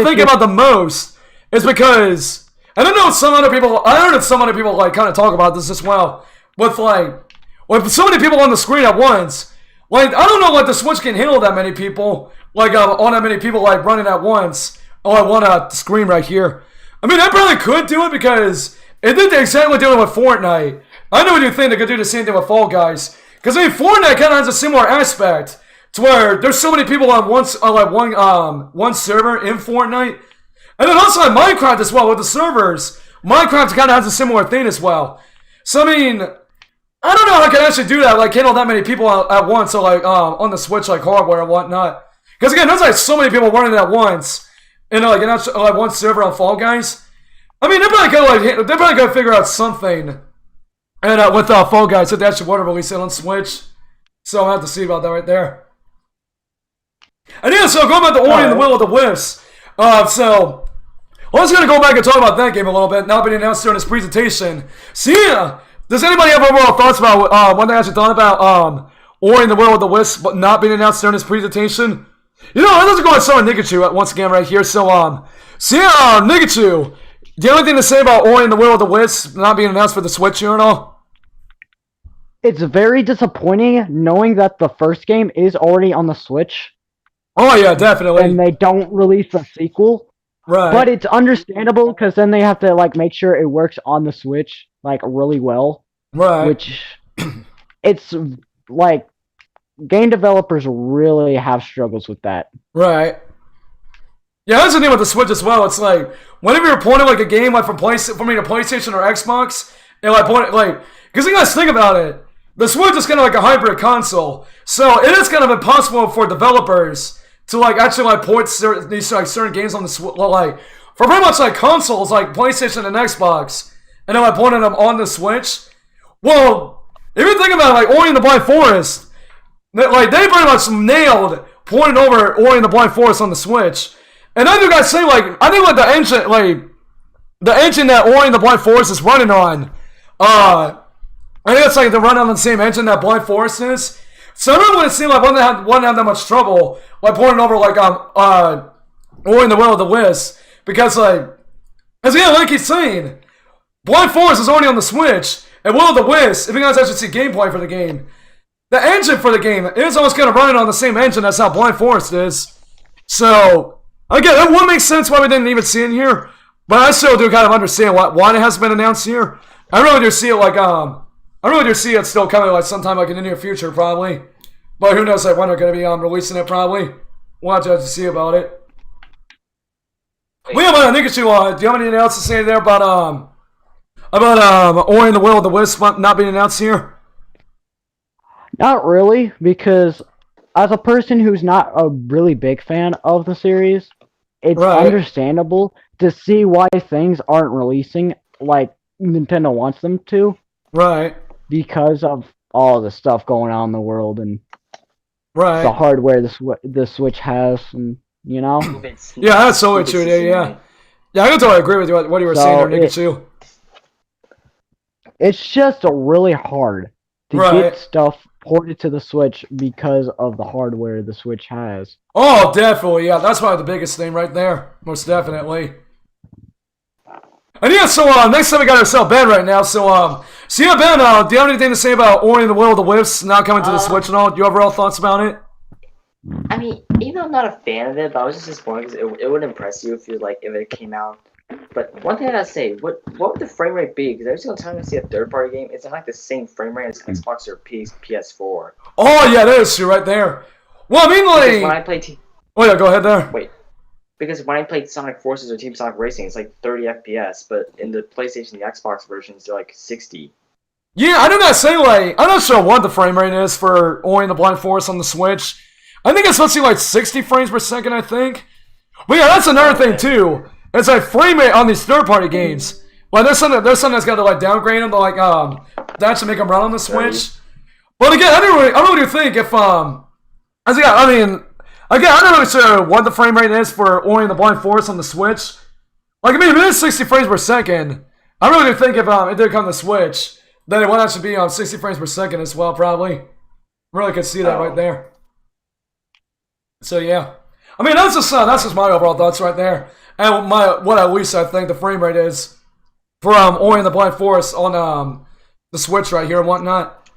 think about the most is because I heard some other people like kind of talk about this as well with so many people on the screen at once. Like I don't know like the Switch can handle that many people like on that many people like running at once. Oh, I want a screen right here. I mean, I probably could do it because it did exactly do it with Fortnite. I know you think they could do the same thing with Fall Guys. Because I mean, Fortnite kind of has a similar aspect to where there's so many people on one server in Fortnite, and then also on Minecraft as well with the servers. Minecraft kind of has a similar thing as well. So I mean, I don't know how I can actually do that, like handle that many people at once, so like on the Switch, like hardware and whatnot. Because again, there's like so many people running at once. In like one server on Fall Guys. I mean, they're probably gonna figure out something. And with Fall Guys, if they actually want to release it on Switch, so I'll have to see about that right there. And yeah, so going back to Ori and the Will of the Wisps. So let's gonna go back and talk about that game a little bit. Now being announced during this presentation. So yeah, does anybody have overall thoughts about what they actually thought about Ori and the Will of the Wisps, but not being announced during this presentation? You know, let's go and start with Nikachu once again right here. So yeah, Nikachu, do you have anything to say about Ori and the Will of the Wisps not being announced for the Switch here at all? It's very disappointing knowing that the first game is already on the Switch. Oh yeah, definitely. And they don't release a sequel. Right. But it's understandable because then they have to like make sure it works on the Switch like really well. Right. Which it's like game developers really have struggles with that. Right. Yeah, that's the thing with the Switch as well. It's like whenever you're porting like a game like from PlayStation or Xbox, and because you guys think about it, the Switch is kind of like a hybrid console, so it is kind of impossible for developers to like actually like port these like certain games on the Switch, like for pretty much like consoles like PlayStation and Xbox, and then like porting them on the Switch. Well, if you think about it, like Ori and the Blind Forest. Like, they pretty much nailed pointing over Ori and the Blind Forest on the Switch. And I do guys say, like, I think like the engine that Ori and the Blind Forest is running on, I think it's like they're running on the same engine that Blind Forest is. So I really wouldn't seem like one have that much trouble like pointing over like Ori and the Will of the Wisps. because like, as again, like I keep saying, Blind Forest is already on the Switch, and Will of the Wisp, if you guys actually see gameplay for the game, the engine for the game is almost kind of running on the same engine as how Blind Forest is. So, again, that would make sense why we didn't even see it here, but I still do kind of understand why it hasn't been announced here. I really do see it like, I really do see it still coming like sometime like in the near future, probably. But who knows like when they're going to be releasing it, probably. We'll have to see about it. We have Nikachu, do you have anything else to say there about Ori and the Will of the Wisp not being announced here? Not really, because as a person who's not a really big fan of the series, it's understandable to see why things aren't releasing like Nintendo wants them to. Right. Because of all the stuff going on in the world and the hardware the Switch has, and you know. Yeah, that's totally true. Yeah. Yeah, I can totally agree with you what you were saying there, Nikachu. It's just really hard to get stuff ported to the Switch because of the hardware the Switch has. Oh, definitely. Yeah, that's probably the biggest thing right there. Most definitely. And yeah, so next time we got ourselves Ben right now. So yeah, Ben, do you have anything to say about Ori and the Will of the Wisps now coming to the Switch and all? Do you have overall thoughts about it? I mean, even though I'm not a fan of it, but I was just disappointed because it would impress you if it came out. But one thing I gotta say, what would the frame rate be? Because every single time I see a third-party game, it's not like the same frame rate as Xbox or PS4. Oh yeah, that is true right there. Well, I mean, like because when I play oh yeah, go ahead there. Wait, because when I played Sonic Forces or Team Sonic Racing, it's like 30 FPS, but in the PlayStation, the Xbox versions, they're like 60. Yeah, I do not say like I'm not sure what the frame rate is for Ori and the Blind Forest on the Switch. I think it's supposed to be like 60 frames per second, I think. But yeah, that's another thing too. It's like frame rate on these third-party games. Well, there's something that's got to like downgrade them to like to actually make them run on the Switch. But again, I don't really think if I'm not really sure what the frame rate is for Ori and the Blind Forest on the Switch. Like I mean, if it is 60 frames per second, I really do think if it did come to the Switch, then it would actually be on 60 frames per second as well, probably. Really could see that right there. So yeah, I mean that's just my overall thoughts right there, and what at least I think the frame rate is for Ori and the Blind Forest on the Switch right here and whatnot.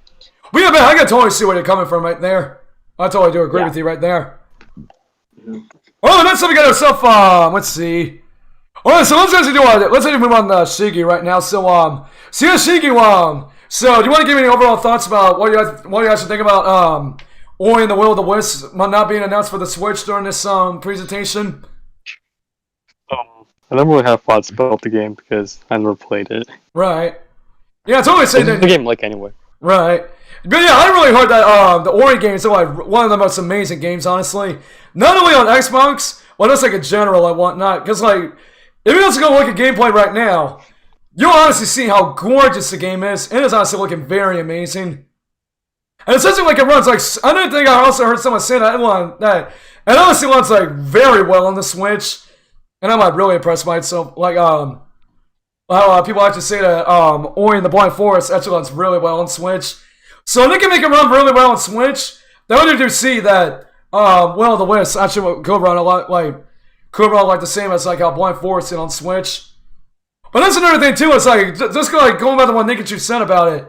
But yeah, man, I can totally see where you're coming from right there. I totally do agree with you right there. Oh, next time we got ourselves let's see. Alright, so let's actually move on to Shigi right now. So yeah, Shigi, so do you want to give me any overall thoughts about what you guys think about Ori and the Will of the Wisp not being announced for the Switch during this presentation? I don't really have thoughts about the game because I never played it. Right. Yeah, it's always saying the game like anyway. Right. But yeah, I really heard that the Ori game is like one of the most amazing games, honestly. Not only on Xbox, but just like in general and whatnot. Because like, if you just go look at gameplay right now, you'll honestly see how gorgeous the game is. It is honestly looking very amazing. And it says like it runs like, I don't think I also heard someone say that it honestly runs like very well on the Switch. And I'm like really impressed by it. So like how people actually say that Ori and the Blind Forest actually runs really well on Switch. So if they can make it run really well on Switch, they really do see that Will of the Wisp actually could run like the same as like how Blind Forest did on Switch. But that's another thing too. It's like just going back to what Nikachu said about it.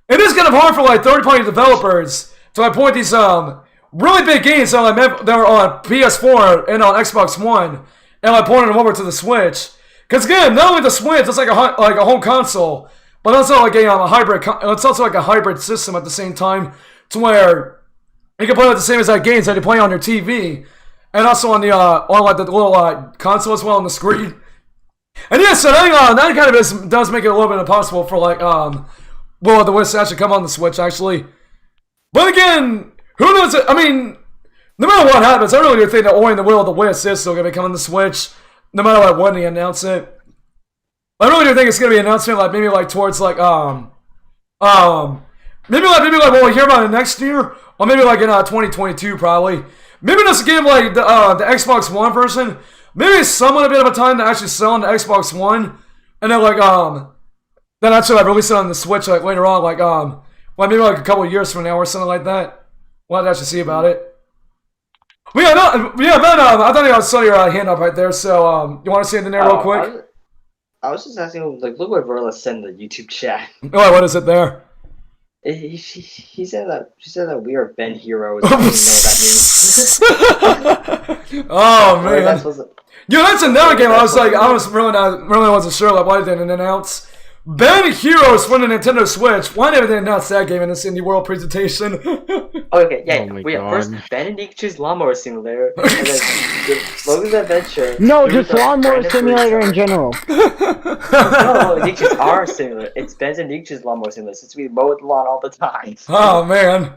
It is kind of hard for like third-party developers to like point these really big games that are on PS4 and on Xbox One and like pointing them over to the Switch. Because again, not only the Switch, it's like a home console, but also like a hybrid. It's also like a hybrid system at the same time, to where you can play with the same exact games that you play on your TV, and also on the little console as well on the screen. And yeah, so that kind of does make it a little bit impossible for like Will of the Wisp to actually come on the Switch actually. But again, who knows? I mean, no matter what happens, I really do think that Ori and the Will of the Wisp is still gonna be coming on the Switch, no matter like when they announce it. I really do think it's gonna be an announcement like maybe like towards like maybe like when we hear about it next year, or maybe like in 2022 probably. Maybe just give like the Xbox One version. Maybe somewhat a bit of a time to actually sell on the Xbox One, and then like then actually like release it on the Switch like later on, like maybe like a couple of years from now or something like that. We'll have to actually see about it. Well, yeah, no, yeah, Ben, I thought I saw your hand up right there, so, you want to say it in there real quick? I was just asking, like, look what Verla said in the YouTube chat. Oh, what is it there? She said that we are Ben heroes. I don't even know what that means. Oh Or is that man, supposed to- yo, that's another game. I was like, really wasn't sure like why they didn't announce Ben Heroes for the Nintendo Switch. Why never they announce that game in this Indie World presentation? Okay, yeah. Oh my Wait, God. first Benedict's Lawnmower Simulator, and then Logan's Adventure. No, Here's just the Lawnmower Brandon Simulator in Return. general. No, Nietzsche's our simulator. It's Ben's and Nietzsche's Lawnmower Simulator since we mow the lawn all the time. Oh man,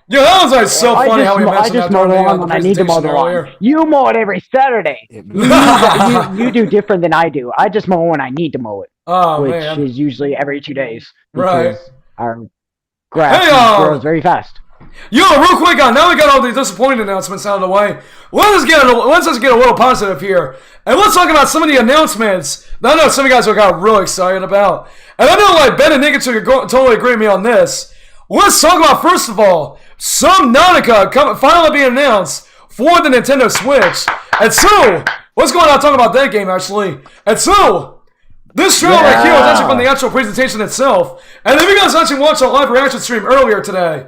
yo, that was like so funny how we I mentioned just that mow the during lawn the when I need to mow presentation the lawn. earlier. You mow it every Saturday. You do different than I do. I just mow when I need to mow it, Oh which man, is usually every 2 days. Right. Because our grass Hey, grows very fast. yo, real quick, now we got all the disappointing announcements out of the way. Let's get a little positive here, and let's talk about some of the announcements that I know some of you guys got really excited about. And I know like Ben and Nick totally agree with me on this. Let's talk about first of all, Subnautica finally being announced for the Nintendo Switch. And so, let's go on and talk about that game actually. And so, this trailer right here was actually from the actual presentation itself. And if you guys actually watched our live reaction stream earlier today,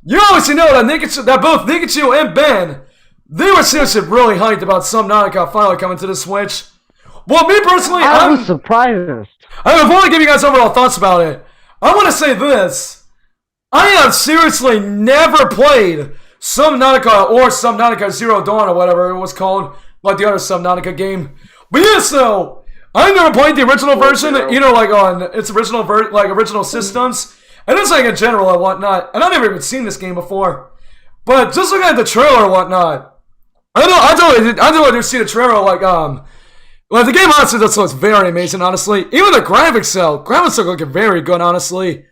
you obviously know that both Nikachu and Ben, they were seriously really hyped about Subnautica finally coming to the Switch. Well, me personally, I was surprised. before I give you guys overall thoughts about it, I want to say this. I have seriously never played Subnautica or Subnautica Zero Dawn or whatever it was called, like the other Subnautica game. But yeah, so I never played the original version, you know, like on its original systems, and it's like in general and whatnot. And I've never even seen this game before, but just looking at the trailer and whatnot, I totally did see the trailer like the game honestly just looks very amazing. Honestly, even the graphics look looking very good. Honestly.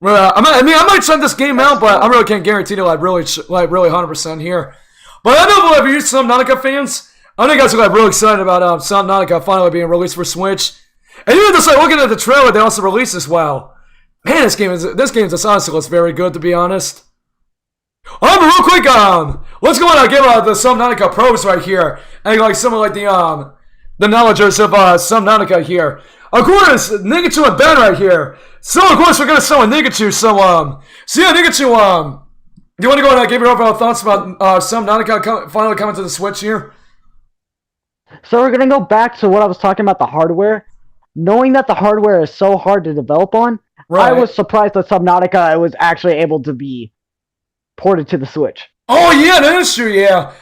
I might check this game out, but I really can't guarantee to like really 100% here. But I know if you're Subnautica fans, I know you guys are like really excited about Subnautica finally being released for Switch. And even just like looking at the trailer, they also released as well. Man, this game just honestly looks very good to be honest. But real quick, let's go on and give the Subnautica pros right here, and like some of like the knowledgers of Subnautica here. Of course, Nikachu and Ben right here. So of course we're gonna start with Nikachu. So yeah, Nikachu, do you want to go ahead and give your overall thoughts about Subnautica finally coming to the Switch here? So we're gonna go back to what I was talking about, the hardware. Knowing that the hardware is so hard to develop on, Right. I was surprised that Subnautica was actually able to be ported to the Switch. Oh yeah, that is true. Yeah.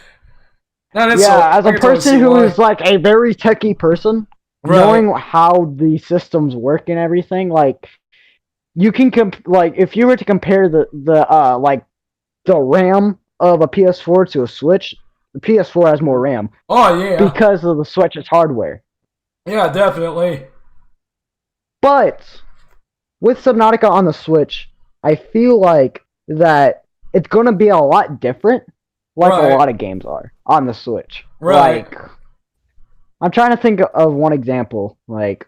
As a person who is like a very techie person, Right. knowing how the systems work and everything, like you can if you were to compare the RAM of a PS4 to a Switch, the PS4 has more RAM Oh yeah. because of the Switch's hardware. Yeah, definitely. But with Subnautica on the Switch, I feel like that it's going to be a lot different, like Right. a lot of games are on the Switch. Right. Like, I'm trying to think of one example. Like,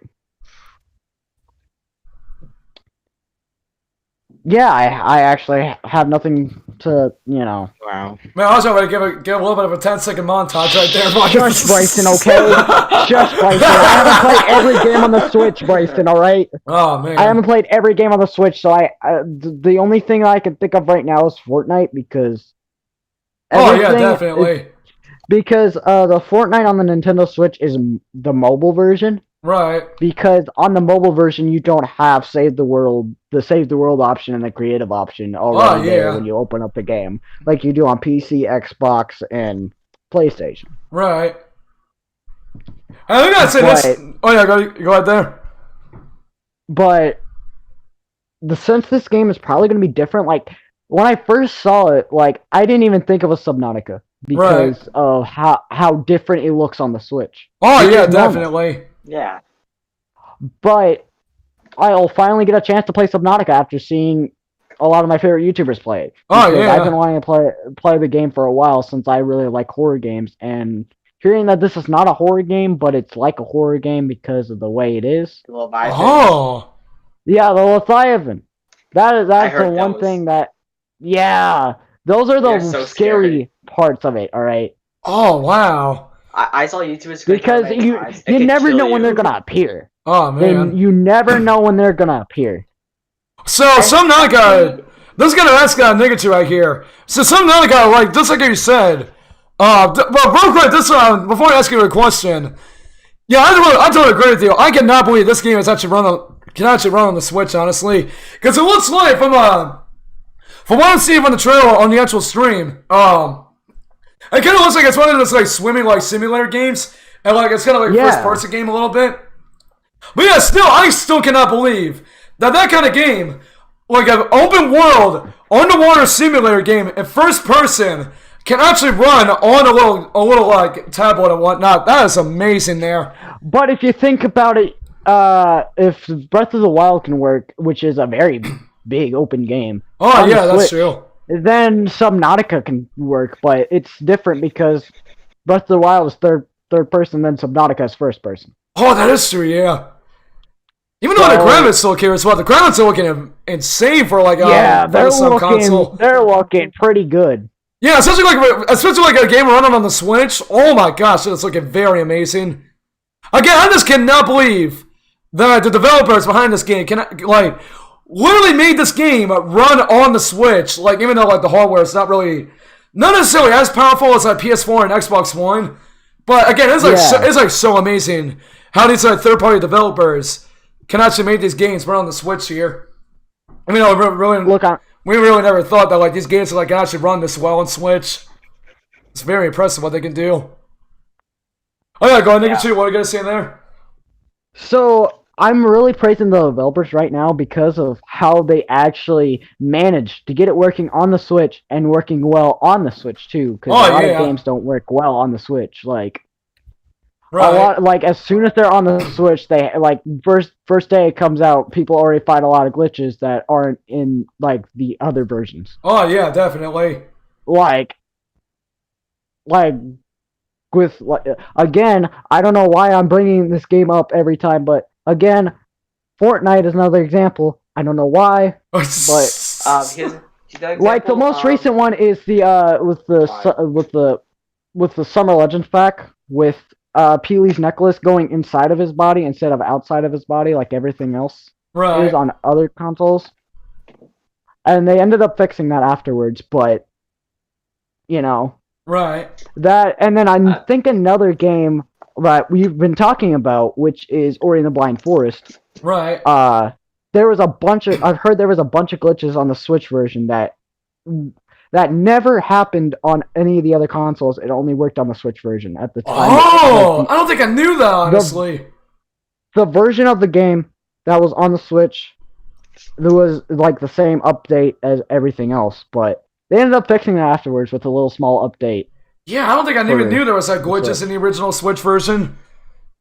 yeah, I actually have nothing to, Wow. Man, I was going to give a little bit of a 10-second montage right there. Shush, Bryson, okay? Shush, Bryson. I haven't played every game on the Switch, Bryson, alright? Oh man. I haven't played every game on the Switch, so the only thing I can think of right now is Fortnite, because... Oh yeah, everything definitely. Because the Fortnite on the Nintendo Switch is the mobile version. Right. Because on the mobile version, you don't have the save the world option and the creative option already there yeah. when you open up the game, like you do on PC, Xbox, and PlayStation. Right. I think I'd say this. Oh yeah, go ahead there. But since this game is probably going to be different, like when I first saw it, like I didn't even think of a Subnautica because of how different it looks on the Switch. Oh yeah, It's normal. definitely. Yeah. But I'll finally get a chance to play Subnautica after seeing a lot of my favorite YouTubers play it. Oh Because yeah. I've been wanting to play the game for a while since I really like horror games, and hearing that this is not a horror game, but it's like a horror game because of the way it is. The Leviathan. Oh. Yeah, the Leviathan. That's heard the one those. thing that. Yeah, those are the They're so scary parts of it. All right, Oh wow. I saw YouTubers because you never know when they're gonna appear. Oh man. You never know when they're gonna appear. So Subnautica, this is gonna ask a nigga two right here. So Subnautica, like just like you said, well, real quick, this before I ask you a question, yeah, I totally agree with you. I cannot believe this game is actually can actually run on the Switch, honestly, because it looks like from what I'm seeing from the trailer on the actual stream, it kind of looks like it's one of those like swimming like simulator games, and like it's kind of like a first person game a little bit. But yeah, I still cannot believe that kind of game, like an open world, underwater simulator game in first person, can actually run on a little like tablet and whatnot. That is amazing there. But if you think about it, if Breath of the Wild can work, which is a very big open game. Oh yeah, that's true. Then Subnautica can work, but it's different because Breath of the Wild is third person, then Subnautica is first person. Oh, that is true, yeah. Even though the graphics still curious, well, the graphics are looking insane for like console. They're looking pretty good. Yeah, especially like a game running on the Switch. Oh my gosh, it's looking very amazing. Again, I just cannot believe that the developers behind this game literally made this game run on the Switch. Like, even though like the hardware is not necessarily as powerful as like PS4 and Xbox One, but again, it's like so amazing how these third-party developers can actually make these games run on the Switch here. I mean, we really never thought that like these games can actually run this well on Switch. It's very impressive what they can do. Oh yeah, go ahead, Nigga. What are you gonna say there? So I'm really praising the developers right now because of how they actually managed to get it working on the Switch and working well on the Switch too. Because a lot of games don't work well on the Switch. Like a lot, like as soon as they're on the Switch, they like first day it comes out, people already find a lot of glitches that aren't in like the other versions. Oh yeah, definitely. Like with again, I don't know why I'm bringing this game up every time, but again, Fortnite is another example. I don't know why, but like the most recent one is the with the Summer Legends pack with Peely's necklace going inside of his body instead of outside of his body, like everything else is on other consoles. And they ended up fixing that afterwards, but you know. Right. That, and then I think another game that we've been talking about, which is Ori and the Blind Forest. Right. There was I've heard there was a bunch of glitches on the Switch version that never happened on any of the other consoles. It only worked on the Switch version at the time. Oh, I don't think I knew that, honestly. The version of the game that was on the Switch, there was like the same update as everything else, but they ended up fixing that afterwards with a little small update. Yeah, I don't think I even knew there was like glitches in the original Switch version.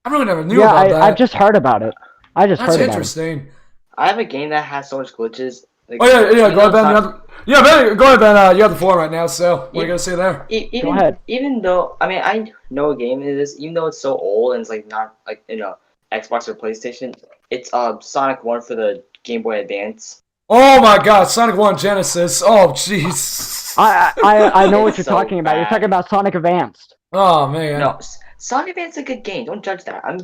I really never knew about that. I just heard about it. That's interesting. I have a game that has so much glitches. Like, go ahead, Ben. Ben, go ahead, Ben. You have the floor right now, so what are you going to say there? Go ahead. Even though, I mean, I know a game it is, even though it's so old and it's like not like, Xbox or PlayStation, it's Sonic 1 for the Game Boy Advance. Oh my god, Sonic 1 Genesis. Oh, jeez. I know what you're talking about. You're talking about Sonic Advanced. Oh, man. No, Sonic Advance is a good game. Don't judge that. I'm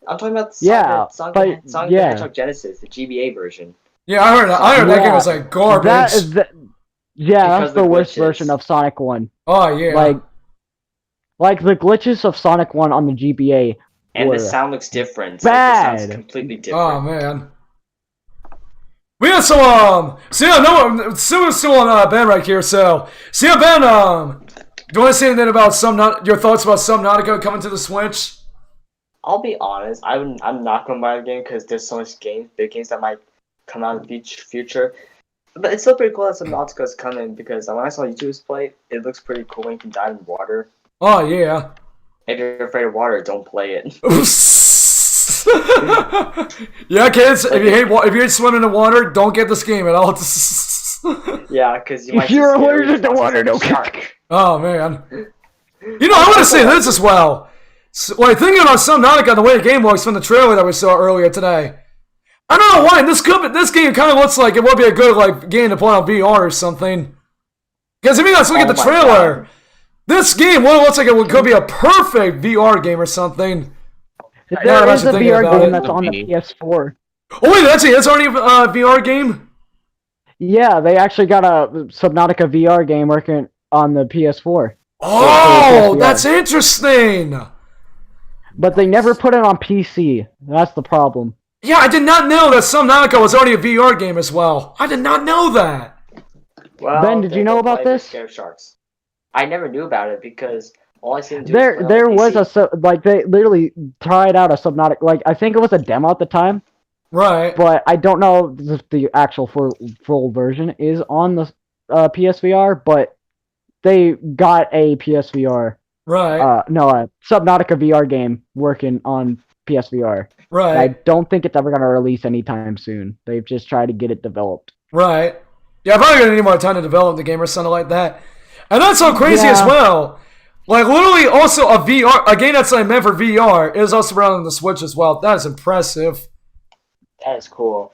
talking about Sonic the Hedgehog Genesis, the GBA version. Yeah, I heard that game was like garbage. That's the worst version of Sonic 1. Oh, yeah. Like the glitches of Sonic 1 on the GBA and the sound looks different. Bad. Like, the sound's completely different. Oh, man. We got still on Ben right here, so Ben, do you want to say anything about your thoughts about Subnautica coming to the Switch? I'll be honest, I'm not gonna buy the game because there's so much big games that might come out in the future. But it's still pretty cool that Subnautica is coming because when I saw YouTubers play, it looks pretty cool when you can dive in water. Oh yeah. If you're afraid of water, don't play it. Yeah, kids. If you hate swimming in water, don't get this game at all. Yeah, because if you're allergic to water, don't get. Oh man. I want to say this as well. Thinking about Subnautica and the way the game looks from the trailer that we saw earlier today. I don't know why this game kind of looks like it would be a good game to play on VR or something. Because if you guys look at the trailer, This game, well, it looks like it could be a perfect VR game or something. There is a thinking VR about game it. that's on the PS4. Oh wait, that's already a VR game? Yeah, they actually got a Subnautica VR game working on the PS4. Oh, PSVR. that's interesting. But they never put it on PC. That's the problem. Yeah, I did not know that Subnautica was already a VR game as well. I did not know that. Well, Ben, did you know about this? Scare sharks. I never knew about it because all I seen do There was they literally tried out a Subnautica, like I think it was a demo at the time, Right. but I don't know if the actual full version is on the PSVR, but they got a PSVR, Right. Subnautica VR game working on PSVR. Right. I don't think it's ever gonna release anytime soon. They've just tried to get it developed. Right. Yeah, I'm probably gonna need more time to develop the game or something like that. And that's so crazy as well. Like literally, also a game that's like meant for VR is also around on the Switch as well. That is impressive. That is cool.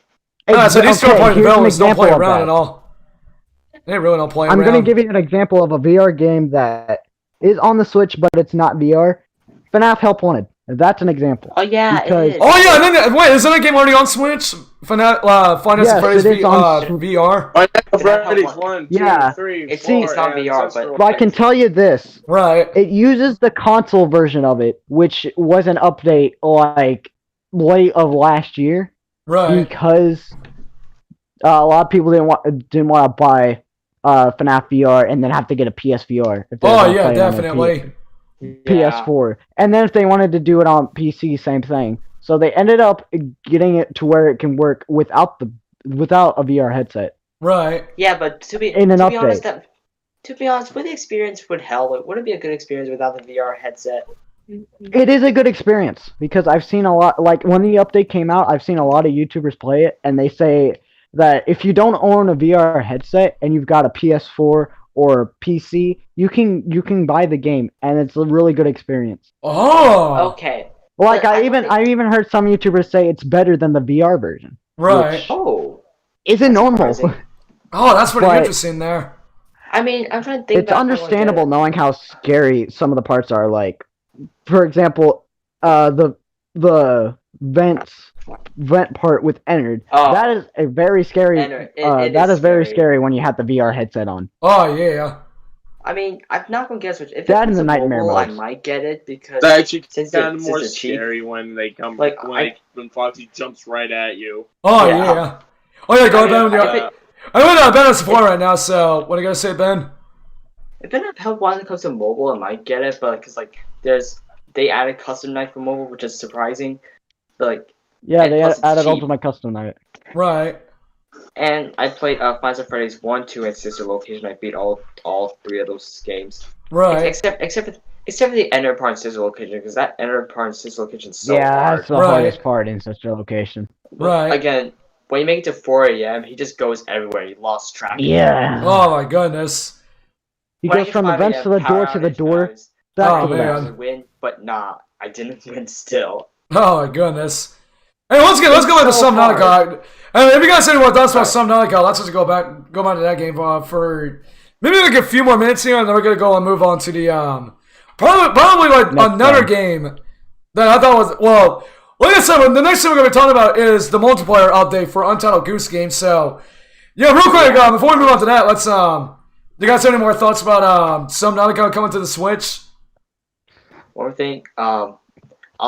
So these third-party here's an developers don't play example of around that. at all. They really don't play I'm around. gonna give you an example of a VR game that is on the Switch, but it's not VR. FNAF Help Wanted. That's an example. Oh yeah, Because- it is. Oh yeah, and then, wait, isn't that game already on Switch? Final Fantasy Yes, Freddy's it is on VR. Freddy's 1, 2, Yeah. 3, It's 4, not and VR, but- Central Well, I can tell you this. Right. It uses the console version of it, which was an update like late of last year, Right. because a lot of people didn't want to buy FNAF VR and then have to get a PSVR. If they were Oh gonna yeah, play it on their definitely. PS4. And then if they wanted to do it on PC, same thing. So they ended up getting it to where it can work without a VR headset. Right. Yeah, but to be In an honest, update. to be honest, with the experience with hell, it wouldn't be a good experience without the VR headset. It is a good experience because I've seen a lot, like when the update came out, I've seen a lot of YouTubers play it, and they say that if you don't own a VR headset and you've got a PS4 or PC, you can buy the game, and it's a really good experience. Oh. Okay. Like But I even heard some YouTubers say it's better than the VR version. Right. which Oh. Isn't normal. surprising. Oh, that's pretty But- interesting there. I mean, I'm trying to think. It's back on, like, understandable knowing how scary some of the parts are. Like, for example, the vent part with Ennard. Oh. That is a very scary. Ennard, it that is is very scary. scary when you have the VR headset on. Oh yeah. I mean, I'm not gonna guess which. If That it's and the a nightmare mobile, I modes. might get it because That actually since kind of since more they're cheap. scary when they come Like, when Foxy jumps right at you. Oh Yeah. yeah. Oh yeah, go I mean, Ben. I'm with Ben on support right now. So what are you gonna say, Ben? If it help when it comes to mobile, I might get it, but because like they added custom night for mobile, which is surprising. Like, Yeah, And they plus it's added cheap. Ultimate Custom Night. Right. and I played Final Fantasy Freddy's 1, 2, and Sister Location. I beat all three of those games. Right. Except for the Ender part and Sister Location, because that Ender part and Sister Location is so yeah, hard. that's the Right. hardest part in such a location. Right. Again, when you make it to 4 a.m., he just goes everywhere. He lost track. Yeah. Oh my goodness. He When I goes get from the 5 vents a.m., to the door power to the outage door. matters. Back Oh, to the man. vents. I win, but nah, I didn't win still. Oh my goodness. Hey, let's go back to so Subnautica. Hey, if you guys have any more thoughts about Subnautica, let's just go back to that game for maybe like a few more minutes here, and then we're gonna go and move on to the probably like Next another game that I thought was well. Like I said, the next thing we're gonna be talking about is the multiplayer update for Untitled Goose game. So, yeah, real quick, before we move on to that, let's you guys have any more thoughts about Subnautica coming to the Switch? One more thing, I'll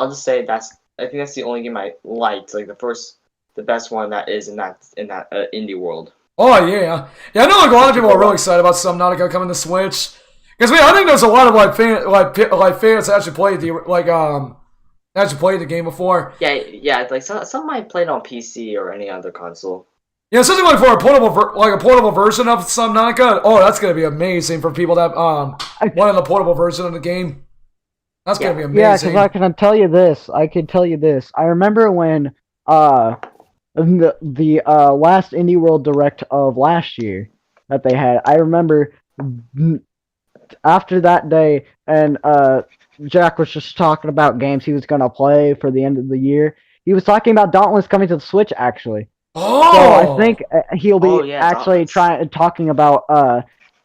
just say I think that's the only game I liked, like the best one that is in that indie world. Oh yeah, I know like a lot of people are really excited about Subnautica coming to Switch because I think there's a lot of like fans that actually played the game before. Yeah, like some might play it on PC or any other console. Yeah, something like for a portable version of Subnautica. Oh, that's gonna be amazing for people that wanted a portable version of the game. That's gonna be Yeah, amazing. because I can tell you this. I remember when the last Indie World Direct of last year that they had. I remember after that day, and Jack was just talking about games he was gonna play for the end of the year. He was talking about Dauntless coming to the Switch actually. Oh, So I think he'll be Dauntless. talking about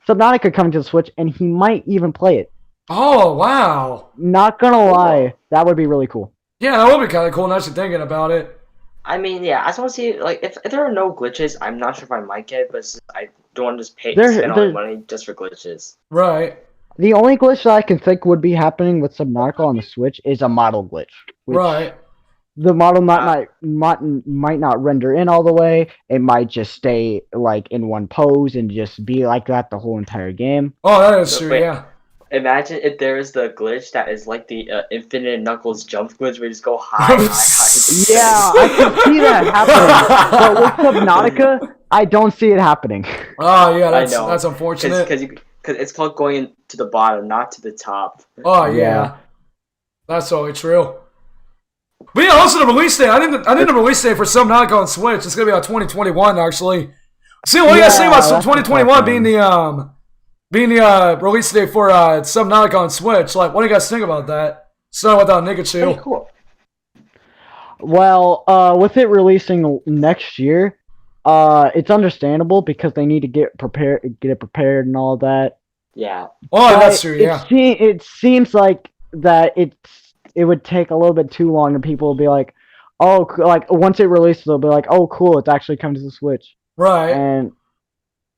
Subnautica coming to the Switch, and he might even play it. Oh, wow. Not gonna lie, that would be really cool. Yeah, that would be kind of cool, actually thinking about it. I mean, yeah, I just want to see, like, if there are no glitches, I'm not sure if I might get it, but it's just, I don't want to just spend all my money just for glitches. Right. The only glitch that I can think would be happening with Subnautica on the Switch is a model glitch. Which Right. The model might not render in all the way. It might just stay like in one pose and just be like that the whole entire game. Oh, that is So, true, wait. yeah. Imagine if there is the glitch that is like the Infinite Knuckles jump glitch where you just go high. Yeah, I can see that happening. But with Subnautica, I don't see it happening. Oh, yeah, I know. that's unfortunate. Because it's called going to the bottom, not to the top. Oh, yeah. That's totally true. But yeah, also the release date. I think the release date for Subnautica on Switch is going to be on 2021, actually. See, what do you guys say about 2021 being the release date for Subnautica on Switch? Like, what do you guys think about that? Starting without Nikachu. Pretty cool. Well, with it releasing next year, it's understandable because they need to get it prepared and all that. Yeah. Oh, that's true, yeah. It seems like that it would take a little bit too long, and people will be like, oh, like once it releases, they'll be like, oh, cool, it's actually come to the Switch. Right. And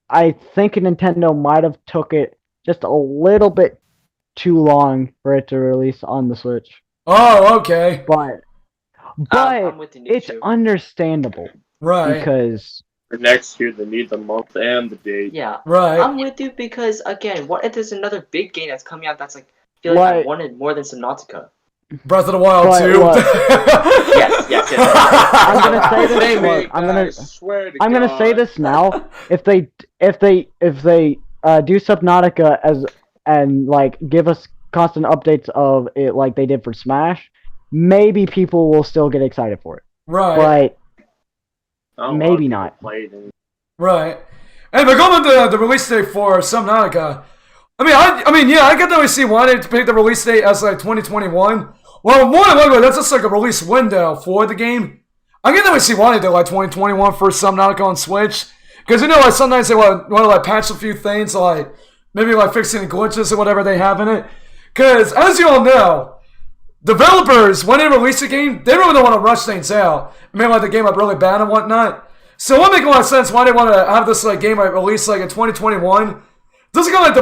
I think Nintendo might have took it just a little bit too long for it to release on the Switch. Oh, okay. But I'm with you, it's too. understandable. Right. Because For next year, they need the month and the date. Yeah. Right. I'm with you because, again, what if there's another big game that's coming out that's like, I feel like I What? wanted more than Subnautica? Breath of the Wild What- 2. what? Yes. I'm gonna say this. Maybe, Look, I'm gonna say God. this now. If they do Subnautica and like give us constant updates of it like they did for Smash, maybe people will still get excited for it. Right. But maybe not. Right. Hey, but going with the release date for Subnautica, I mean, yeah, I can definitely see why they picked the release date as like 2021. Well, more than likely, that's just like a release window for the game. I can definitely see why they did like 2021 for Subnautica on Switch, because like sometimes they want to like patch a few things, like maybe like fixing glitches or whatever they have in it. Because as you all know, developers, when they release a game, they really don't want to rush things out. Like the game up really bad and whatnot. So it would make a lot of sense why they want to have this like game like released like in 2021. Doesn't go like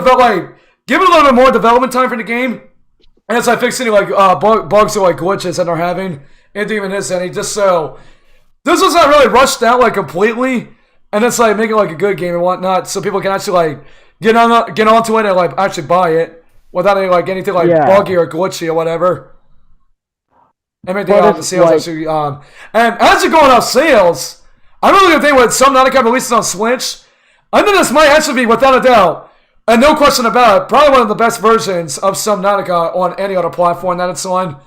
give it a little bit more development time for the game, and it's like fixing like bugs or like glitches that they're having. It even is any just so this was not really rushed out like completely, and it's like making like a good game and whatnot, so people can actually like get onto it and like actually buy it without any like anything like buggy or glitchy or whatever. Everything off the sales actually and as you're going off sales, I really think with Subnautica releases on Switch, I think this might actually be without a doubt. And no question about it, probably one of the best versions of Subnautica on any other platform that it's on.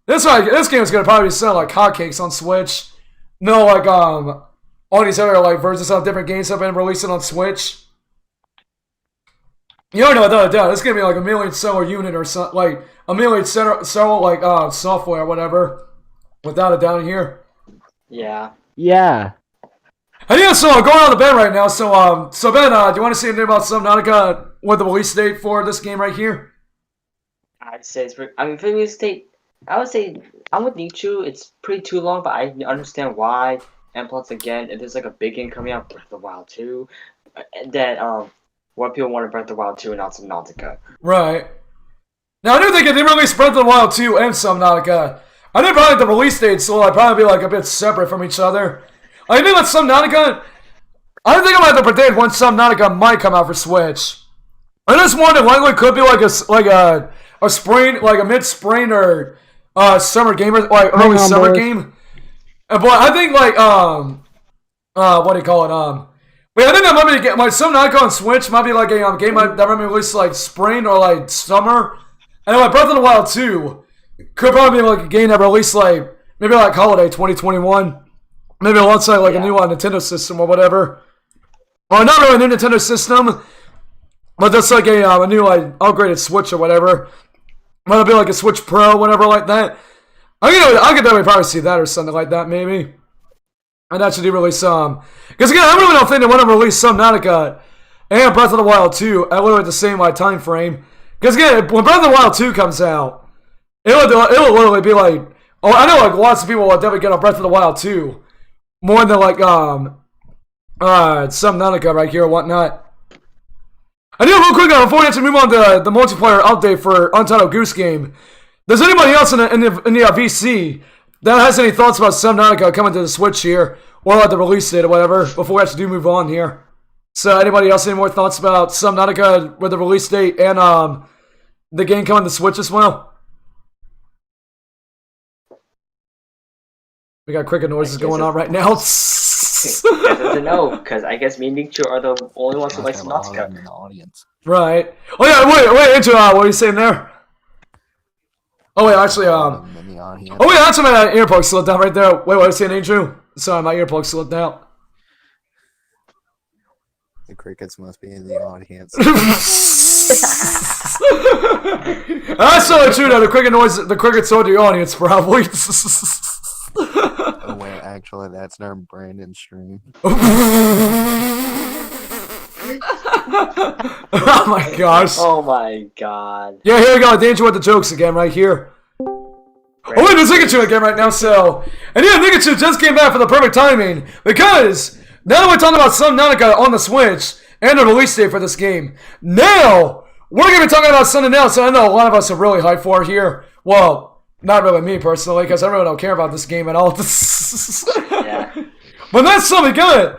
This game is going to probably sell like hotcakes on Switch. No, like, all these other like versions of different games have been releasing on Switch. You already know without a doubt, it's going to be like a million seller unit or something, like a million seller like software or whatever. Without a doubt here. Yeah. Yeah. And yeah, so going on the Ben right now. So Ben, do you want to say anything about Subnautica with the release date for this game right here? I'd say for the release date, I would say I'm with Nichu. It's pretty too long, but I understand why. And plus, again, if there's like a big game coming out, Breath of the Wild 2, then what people wanted Breath of the Wild 2 and not Subnautica. Right. Now I do think if they release Breath of the Wild 2 and Subnautica, I think probably the release dates will probably be like a bit separate from each other. I think with Subnautica, I think I'm going to predict when Subnautica might come out for Switch. I just wonder likely could be like a spring, like a mid-spring or summer game, or like early summer game. But I think like what do you call it? Wait, I think that might be my Subnautica on Switch might be like a game that might be released like spring or like summer. And like Breath of the Wild 2 could probably be like a game that released like maybe like holiday 2021. Maybe alongside like a new Nintendo system or whatever. Or not really a new Nintendo system, but just like a new like upgraded Switch or whatever. Might be like a Switch Pro, whatever like that. I could definitely probably see that or something like that maybe. And that should do release because again, I really don't think they want to release Subnautica and Breath of the Wild 2 at literally the same like time frame. Because again, when Breath of the Wild 2 comes out, it'll literally be like, oh, I know like lots of people will definitely get on Breath of the Wild 2 more than like Subnautica right here or whatnot. I do real quick before we actually move on to the multiplayer update for Untitled Goose Game. Does anybody else in the VC that has any thoughts about Subnautica coming to the Switch here, or like the release date or whatever, before we actually do move on here? So anybody else any more thoughts about Subnautica with the release date and the game coming to Switch as well? We got cricket noises going on right now. I don't know, because I guess me and Nichu are the only ones who like Subnautica. In the audience. Right. Oh yeah, wait, Andrew, what are you saying there? Oh wait, actually, oh wait, actually my earplug slipped out right there. Wait, what are you saying, Andrew? Sorry, my earplug slipped out. The crickets must be in the audience. That's so true though, the crickets are the audience probably. Oh wait, actually that's our Brandon stream. Oh my gosh. Oh my god. Yeah, here we go. Danger with the jokes again right here. Oh wait, there's Pikachu again right now, so... And yeah, Pikachu just came back for the perfect timing, because now that we're talking about Subnautica on the Switch, and the release date for this game, now, we're going to be talking about something else that I know a lot of us are really hyped for here. Well, not really me personally, because I really don't care about this game at all. Yeah. But that's something good.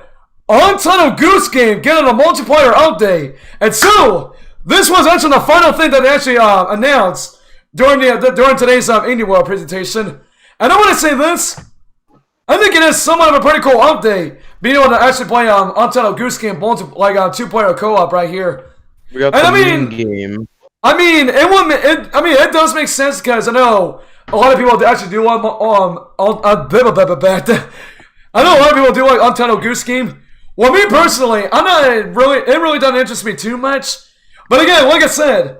Untitled Goose Game getting a multiplayer update. And so, this was actually the final thing that they actually announced during today's Indie World presentation. And I want to say this. I think it is somewhat of a pretty cool update, being able to actually play Untitled Goose Game like two-player co-op right here. We got and the main game. I mean, it does make sense because I know a lot of people actually do want I know a lot of people do like Untitled Goose Game. Well, me personally, it really doesn't interest me too much. But again, like I said,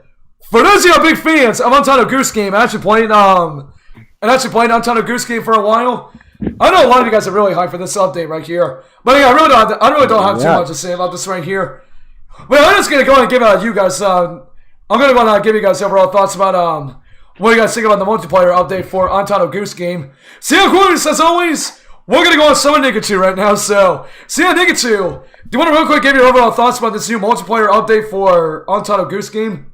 for those of you big fans of Untitled Goose Game, actually playing Untitled Goose Game for a while, I know a lot of you guys are really hyped for this update right here. But yeah, I really don't have too much to say about this right here. But I'm just gonna go and give you guys give you guys overall thoughts about what you guys think about the multiplayer update for Untitled Goose Game. See how cool as always. We're going to go on Summon Nikachu right now, so... See ya, Nikachu! Do you want to real quick give your overall thoughts about this new multiplayer update for Untitled Goose Game?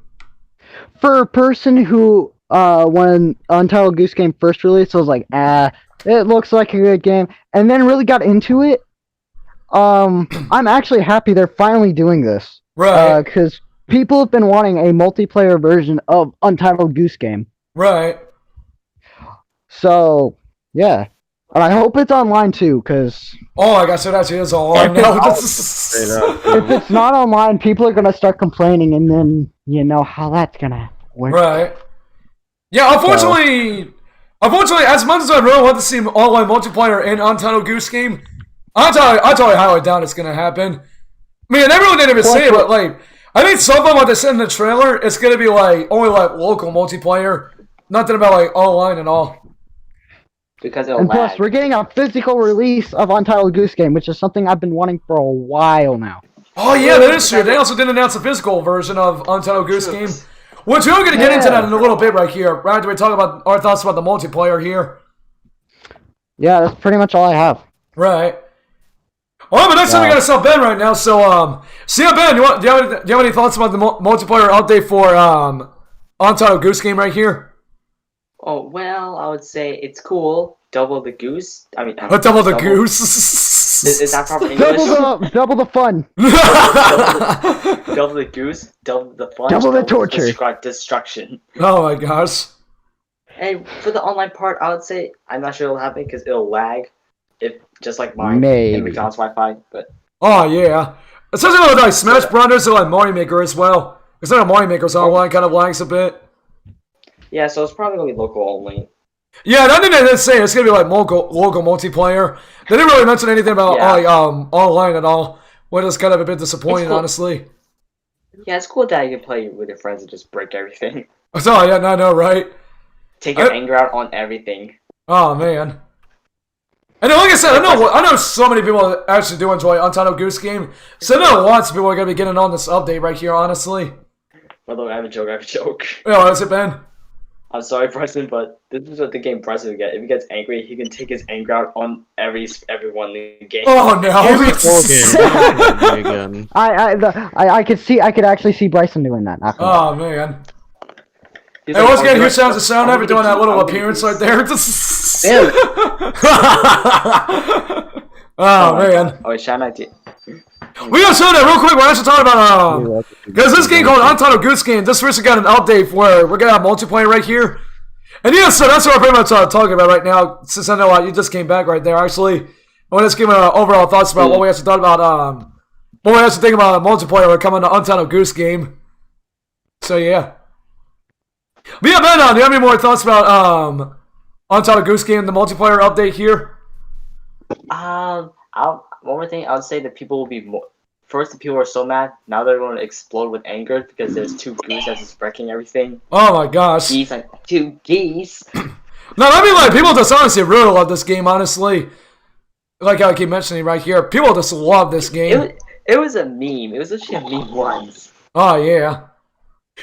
For a person who, when Untitled Goose Game first released, was like, it looks like a good game, and then really got into it, I'm actually happy they're finally doing this. Right. Because people have been wanting a multiplayer version of Untitled Goose Game. Right. So, yeah. And I hope it's online too, because... Oh my gosh, it actually is online now. If it's not online, people are going to start complaining, and then you know how that's going to work. Right. Yeah, unfortunately, as much as I really want to see online multiplayer in Untitled Goose Game, I totally highly doubt it's going to happen. I mean, everyone didn't even say it, but like, I think so far what they said in the trailer, it's going to be like, only like local multiplayer. Nothing about like online and all. Because and plus, we're getting a physical release of Untitled Goose Game, which is something I've been wanting for a while now. Oh yeah, that is true. They also did announce a physical version of Untitled Goose Game, which we're going to get into that in a little bit right here. Right after we talk about our thoughts about the multiplayer here. Yeah, that's pretty much all I have. Right. Well, but next time we got to sell Ben right now. So, see ya, Ben. Do you have any thoughts about the multiplayer update for Untitled Goose Game right here? Oh, well, I would say it's cool. Double the goose. I mean, double the goose. Is that proper English? Double the fun. Double the goose. Double the fun. Double the torture. Destruction. Oh my gosh. Hey, for the online part, I would say I'm not sure it'll happen because it'll lag, if just like mine Maybe. and McDonald's Wi-Fi. But oh yeah, especially with like Smash Brothers or like Mario Maker as well. Because I know Mario Maker's online kind of lags a bit. Yeah, so it's probably gonna be local only. Yeah, I think they did say it's gonna be like local multiplayer. They didn't really mention anything about like online at all, which is kind of a bit disappointing, cool. Honestly. Yeah, it's cool that you can play with your friends and just break everything. Oh yeah, I know, right? Take your anger out on everything. Oh man. And like I said, I know so many people that actually do enjoy Untitled Goose Game. So I know lots of people are gonna be getting on this update right here, honestly. Although I have a joke. Oh, that's it, Ben. I'm sorry, Bryson, but this is what the game Bryson will get. If he gets angry, he can take his anger out on everyone in the game. Oh no! Again. I could actually see Bryson doing that. Not gonna lie. Oh man! He's Hey, like, once again, "Oh, here God, sounds the sound I'm of it gonna doing that keep- little I'm gonna appearance keep- right there. Oh man! Oh, wait, shout out to We gotta show that real quick. We're actually talking about because this game called Untitled Goose Game. This recently got an update where we're gonna have multiplayer right here. And yeah, so that's what we're pretty much talking about right now. Since I know you just came back right there, actually, I want to give overall thoughts about what we actually thought about what we actually think about multiplayer coming to Untitled Goose Game. So yeah. But yeah, Ben, do you have any more thoughts about Untitled Goose Game, the multiplayer update here? One more thing, I would say that people will be more. First, the people are so mad. Now they're going to explode with anger because there's two geese that's just wrecking everything. Oh my gosh. Geese, like 2 geese. No, I mean, like, people just honestly really love this game, honestly. Like I keep mentioning right here, people just love this game. It was a meme. It was actually a meme once. Oh, yeah.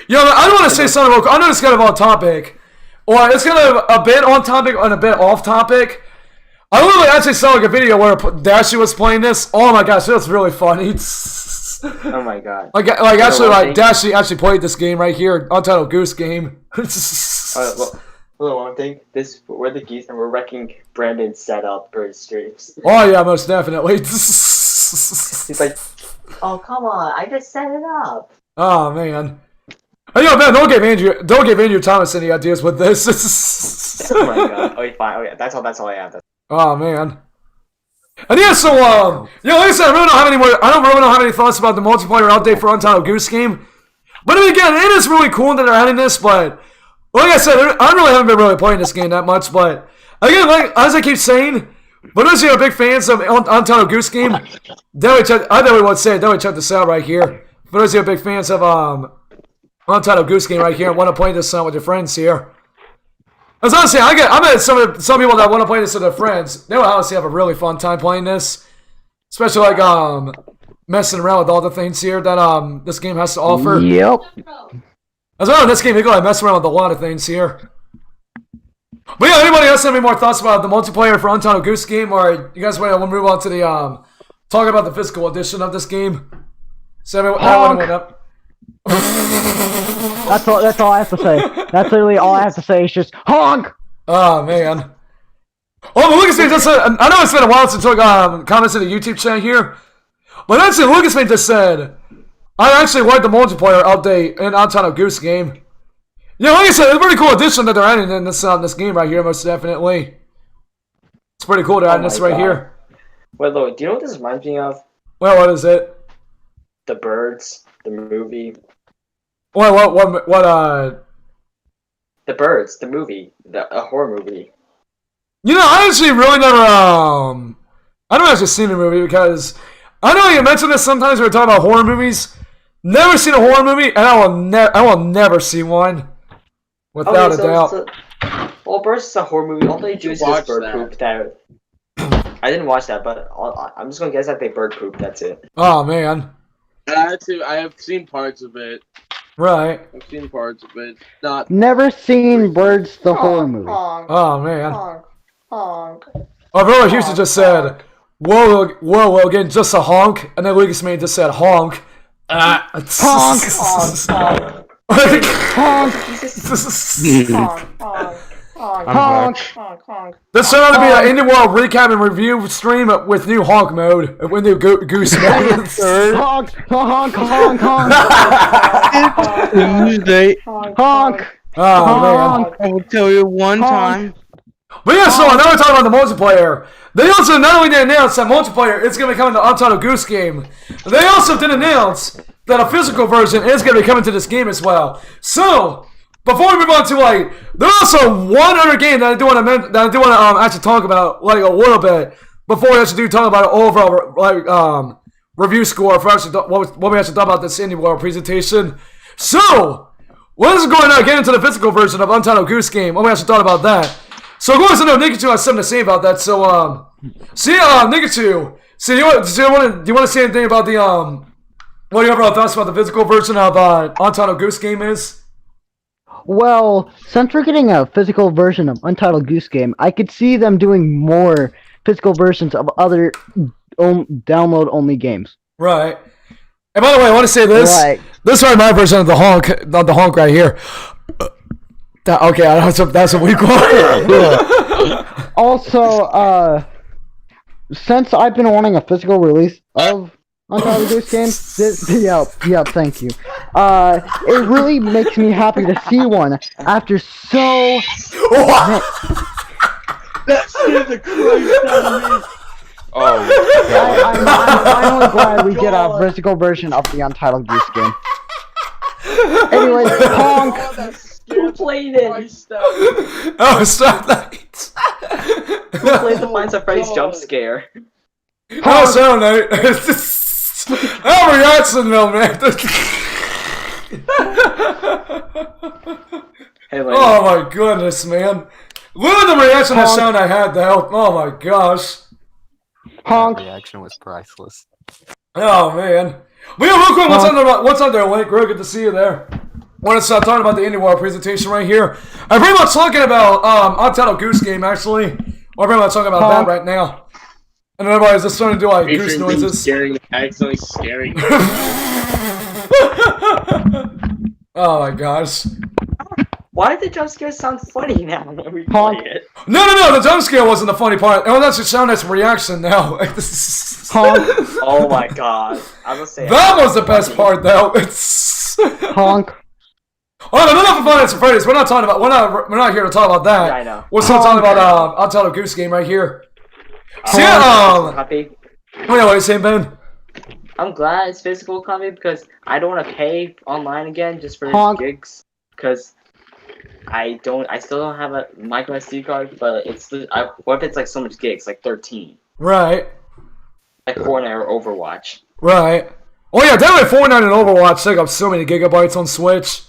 You know, I don't want to say something real quick. I know it's kind of on topic. Or it's kind of a bit on topic and a bit off topic. I literally actually saw like a video where Dashy was playing this. Oh my gosh, it was really funny. Oh my god. Like actually, like Dashy actually played this game right here, Untitled Goose Game. One thing. We're the geese and we're wrecking Brandon's setup for his streams. Oh yeah, most definitely. He's like, oh come on, I just set it up. Oh man. Hey, yo, man, don't give Andrew Thomas any ideas with this. Oh my god. Oh, fine. Oh yeah, that's all I have. Oh man. And yeah, so like I said, I don't really have any thoughts about the multiplayer update for Untitled Goose Game. But again, it is really cool that they're adding this, but like I said, I really haven't been really playing this game that much, but again, like as I keep saying, but those of you who are big fans of Untitled Goose Game, definitely would say check this out right here. For those of you who are big fans of Untitled Goose Game right here and want to play this with your friends here. As honestly, I bet some people that want to play this with their friends, they will honestly have a really fun time playing this. Especially like messing around with all the things here that this game has to offer. Yep. As well, in this game, you can mess around with a lot of things here. But yeah, anybody else have any more thoughts about the multiplayer for Untitled Goose Game, or you guys want to move on to the talk about the physical edition of this game? So That's all I have to say. That's literally all I have to say. Is just honk. Oh man. Oh, but Lucas just said, I know it's been a while since I took comments in the YouTube chat here, but actually Lucas just said, I actually like the multiplayer update in Untitled Goose Game. Yeah, like I said, it's a pretty cool addition that they're adding in this game right here, most definitely. It's pretty cool to add this right here. Wait, Lloyd, do you know what this reminds me of? Well, what is it? The Birds, the movie. What, The Birds, the movie, a horror movie. You know, I actually really never, I don't actually seen the movie because I know you mentioned this sometimes when we're talking about horror movies. Never seen a horror movie, and I will never see one. Without a doubt. Well, Birds is a horror movie. All they do is just bird that. poop. I didn't watch that, but I'm just gonna guess that they bird poop. That's it. Oh man. I have seen parts of it. Right. I've seen parts of it. Not. Never seen Birds the horror movie. Oh man. Honk. Oh, bro, Houston just said, whoa, again, just a honk, and then Lucas Main just said honk. Honk. Honk. Honk. This turned out to be an Indie World recap and review stream with new honk mode, with new goose mode. Honk. Honk. Honk. Honk. Tuesday. Honk. Oh man. I will tell you one time. But yeah, so now we're talking about the multiplayer. They also not only did announce that multiplayer is going to be coming to Untitled Goose Game, they also did announce that a physical version is going to be coming to this game as well. So, before we move on to there's also one other game that I do want to actually talk about a little bit before we actually do talk about an overall review score for actually what we actually thought about this Indie World presentation. So, let's go and get into the physical version of Untitled Goose Game. What we actually thought about that. So, of course, I know Nikachu has something to say about that. So, Nikachu, do you want to say anything about the what your overall thoughts about the physical version of Untitled Goose Game is? Well, since we're getting a physical version of Untitled Goose Game, I could see them doing more physical versions of other download-only games. Right. And by the way, I want to say this. Right. This is my version of the honk right here. Okay, that's a weak one. Also, since I've been wanting a physical release of Untitled Goose Game, yep, thank you. It really makes me happy to see one after so. That scared the Christ out of me. Oh, I'm finally glad we get a physical version of the Untitled Goose Game. Anyways, honk. Who played it? Oh, stop that. Who played the Find Surprise jump scare? Oh, so nice. That reaction though, man. Hey, Oh my goodness, man. Look at the reaction that sound I had though. Oh my gosh. Honk. That reaction was priceless. Oh man. But yeah, real quick, what's on there, Link? Real good to see you there. I want to start talking about the IndieWire presentation right here. I'm pretty much talking about Untitled Goose Game actually. I'm pretty much talking about that right now. And everybody's just starting to do like goose noises. Accidentally scaring. Oh my gosh. Why did the jump scare sound funny now when we play it? No, the jump scare wasn't the funny part. Oh, that's just sound as reaction now. Honk. Oh my god. I was saying That was the best part though. It's Honk. Oh no, not for Five Nights at Freddy's. We're not talking about. We're not here to talk about that. Yeah, I know. We're still talking about Untitled Goose Game right here. So Copy. what are you saying, Ben? I'm glad it's physical copy because I don't want to pay online again just for gigs. Because I still don't have a micro SD card, but what if it's like so much gigs, like 13? Right. Like Fortnite or Overwatch. Right. Oh yeah, definitely Fortnite and Overwatch take up so many gigabytes on Switch.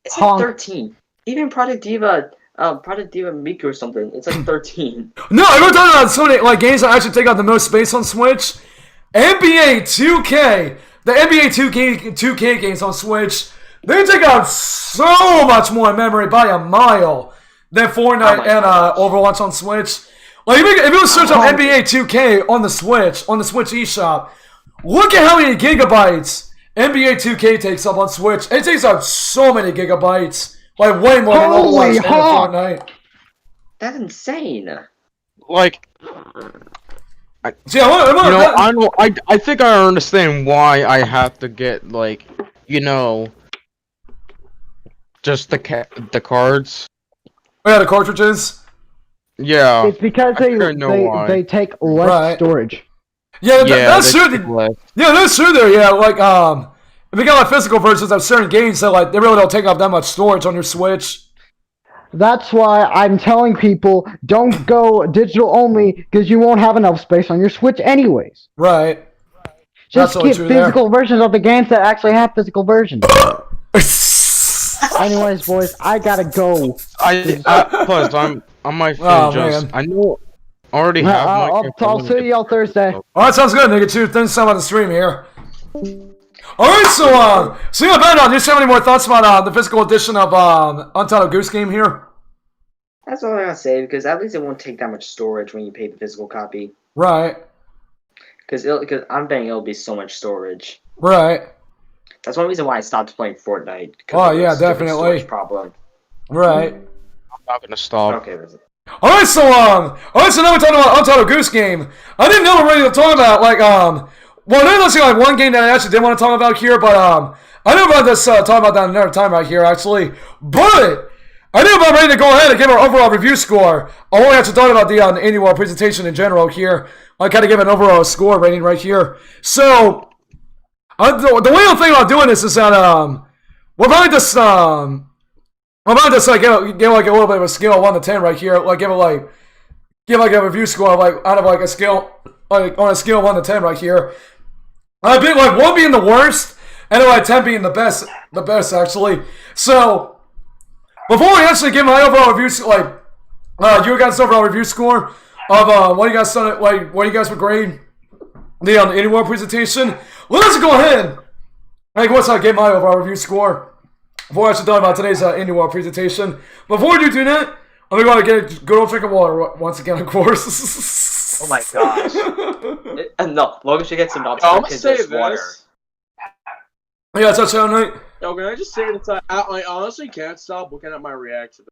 It's like 13. Even Project Diva Miku or something, it's like 13. No, I'm talking about so many like games that actually take up the most space on Switch. NBA 2K, the NBA 2K games on Switch, they take up so much more memory by a mile than Fortnite and Overwatch on Switch. Like if you search up NBA 2K on the Switch eShop, look at how many gigabytes NBA 2K takes up on Switch. It takes up so many gigabytes, like way more than Overwatch and Fortnite. That's insane. Like, I think I understand why I have to get like, just the cards. Oh, yeah, the cartridges. Yeah. It's because they take less storage. Yeah, that's true. Yeah, that's true there. Yeah, like if you got like physical versions of certain games that like they really don't take up that much storage on your Switch. That's why I'm telling people don't go digital only because you won't have enough space on your Switch anyways. Right. Just get physical versions of the games that actually have physical versions. Anyways, boys, I gotta go. Plus I'm on my phone. Man. I know. Already have. I'll see y'all Thursday. Alright, sounds good, nigga. Too. Thanks so much on the stream here. Alright, so yeah, Ben, do you have any more thoughts about the physical edition of Untitled Goose Game here? That's all I gotta say because at least it won't take that much storage when you pay the physical copy. Right. Because I'm betting it'll be so much storage. Right. That's one reason why I stopped playing Fortnite. Oh yeah, definitely. Problem. Right. I'm not gonna stop. Okay. Alright, so now we're talking about Untitled Goose Game. I didn't know we were ready to talk about, like, well, there's like one game that I actually did want to talk about here, but, I knew about this, talk about that another time right here, actually. But, I knew about ready to go ahead and give our overall review score. I won't actually talk about the annual presentation in general here. I kind of give an overall score rating right here. So, the way I'm thinking about doing this is that, we're probably just, like give like a little bit of a scale 1 to 10 right here. Like give like a review score of like out of like a scale like on a scale of 1 to 10 right here. I've been like 1 being the worst and then like 10 being the best actually. So before we actually give my overall review, you guys' overall review score of what you guys thought, like what you guys would grade the annual presentation. Let's go ahead Hey, what's up? Get my overall review score before I should talk about today's annual presentation. Before we do that, I'm going to get a good old drink of water once again, of course. Oh my gosh. No, Logan should get some I'm gonna say there's water. this. Yeah, it's that night. Yo, can I just say that I honestly can't stop looking at my reaction.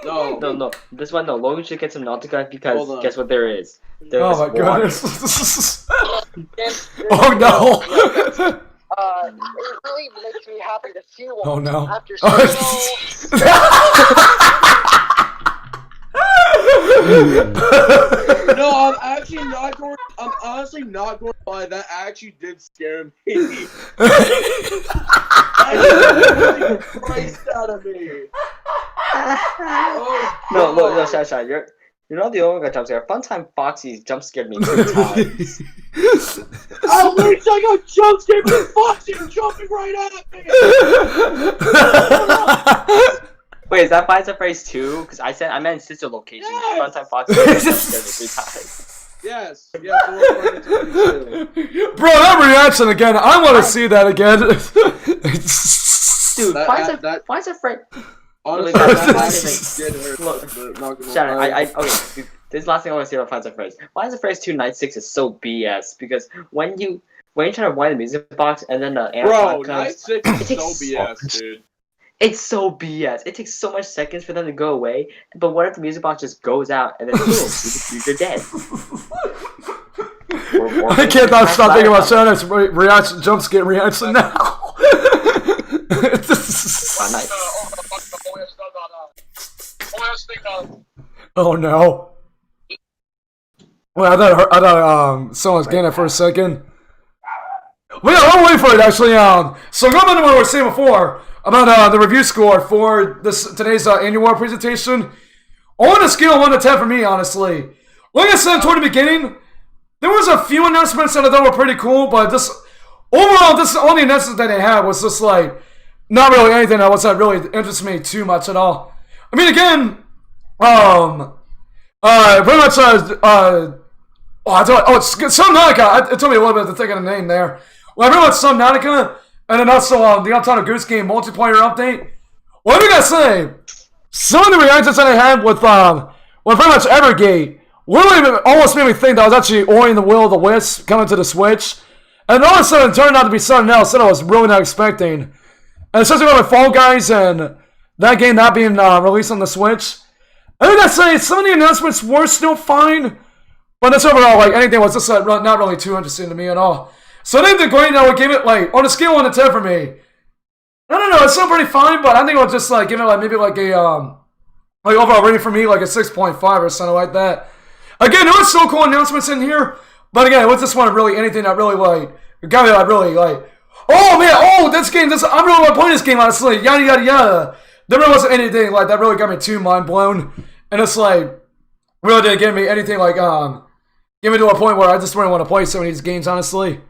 No. This one, no. Logan should get some Nautica because Hold on. guess what there is? There Oh is my water. goodness. Oh no. It really makes me happy to see one. Oh no. After No, I'm actually not going. I'm honestly not going to lie. That actually did scare me. That scared the Christ out of me. Oh, No, Shai, you're not the only one that jump scared. Funtime Foxy jump scared me 2 times. At least I got jump scared from Foxy jumping right at me. Wait, is that Finds a Phrase 2? Because I meant sister location. Yes! Funtime Foxy jump scared me 3 times. Yes. We're Bro, that reaction again. I want to see that again. Dude, That- Finds a Phrase. honestly, That did hurt. Look, but not gonna Shannon, lie. okay, this is the last thing I want to say about Finds a Phrase. Finds a Phrase 2 Night 6 is so BS because when you try to wind the music box and then the Bro, animatronic Night comes, 6 is takes so BS, dude. it's so BS. It takes so much seconds for them to go away, but what if the music box just goes out and then boom, you're dead? I can't stop thinking about Shannon's reaction, jump scare reaction now. Oh no. Well, I thought someone's getting it for a second. Well, yeah, I'll wait for it actually. So going back to what we were saying before about the review score for today's annual presentation. On a scale of 1 to 10 for me, honestly. Like I said toward the beginning, there was a few announcements that I thought were pretty cool, but overall, all the announcements that they had was just like not really anything that was really interested me too much at all. I mean, again, pretty much, it's Subnautica. It took me a little bit to think of the name there. Well, pretty much Subnautica, and then also the Untitled Goose game multiplayer update. What do you guys say? Some of the reactions that I had with pretty much Evergate really almost made me think that I was actually Ori and the Will of the Wisp coming to the Switch. And all of a sudden it turned out to be something else that I was really not expecting. And especially with Fall Guys and that game not being released on the Switch. I think I'd say some of the announcements were still fine. But that's overall, like, anything was just not really too interesting to me at all. So I think the grade I would give it, like, on a scale of 1 to 10 for me, I don't know, it's still pretty fine, but I think I would just, like, give it, like, maybe, like, a, overall rating for me, like, a 6.5 or something like that. Again, there was still cool announcements in here, but again, it was just one really anything that really, like, got me, like, really, like, oh, man, I really want to play this game, honestly, yada, yada, yada. There really wasn't anything, like, that really got me too mind-blown, and it's, like, really didn't give me anything, like, get me to a point where I just really want to play some of these games, honestly.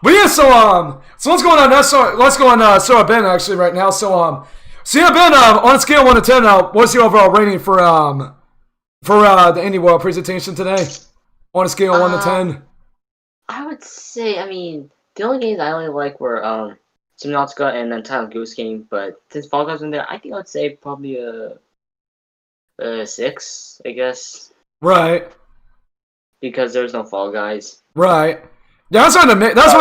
But yeah, so what's going on now? So let's go on Sarah Ben actually right now. So yeah, Ben, on a scale of 1 to 10, what's the overall rating for the Indie World presentation today? On a scale of 1 to 10. I would say, I mean, the only games I only like were Subnautica and Untitled Goose Game, but since Fall Guys in there, I think I would say probably a 6, I guess. Right. Because there's no Fall Guys. Right. Yeah, that's one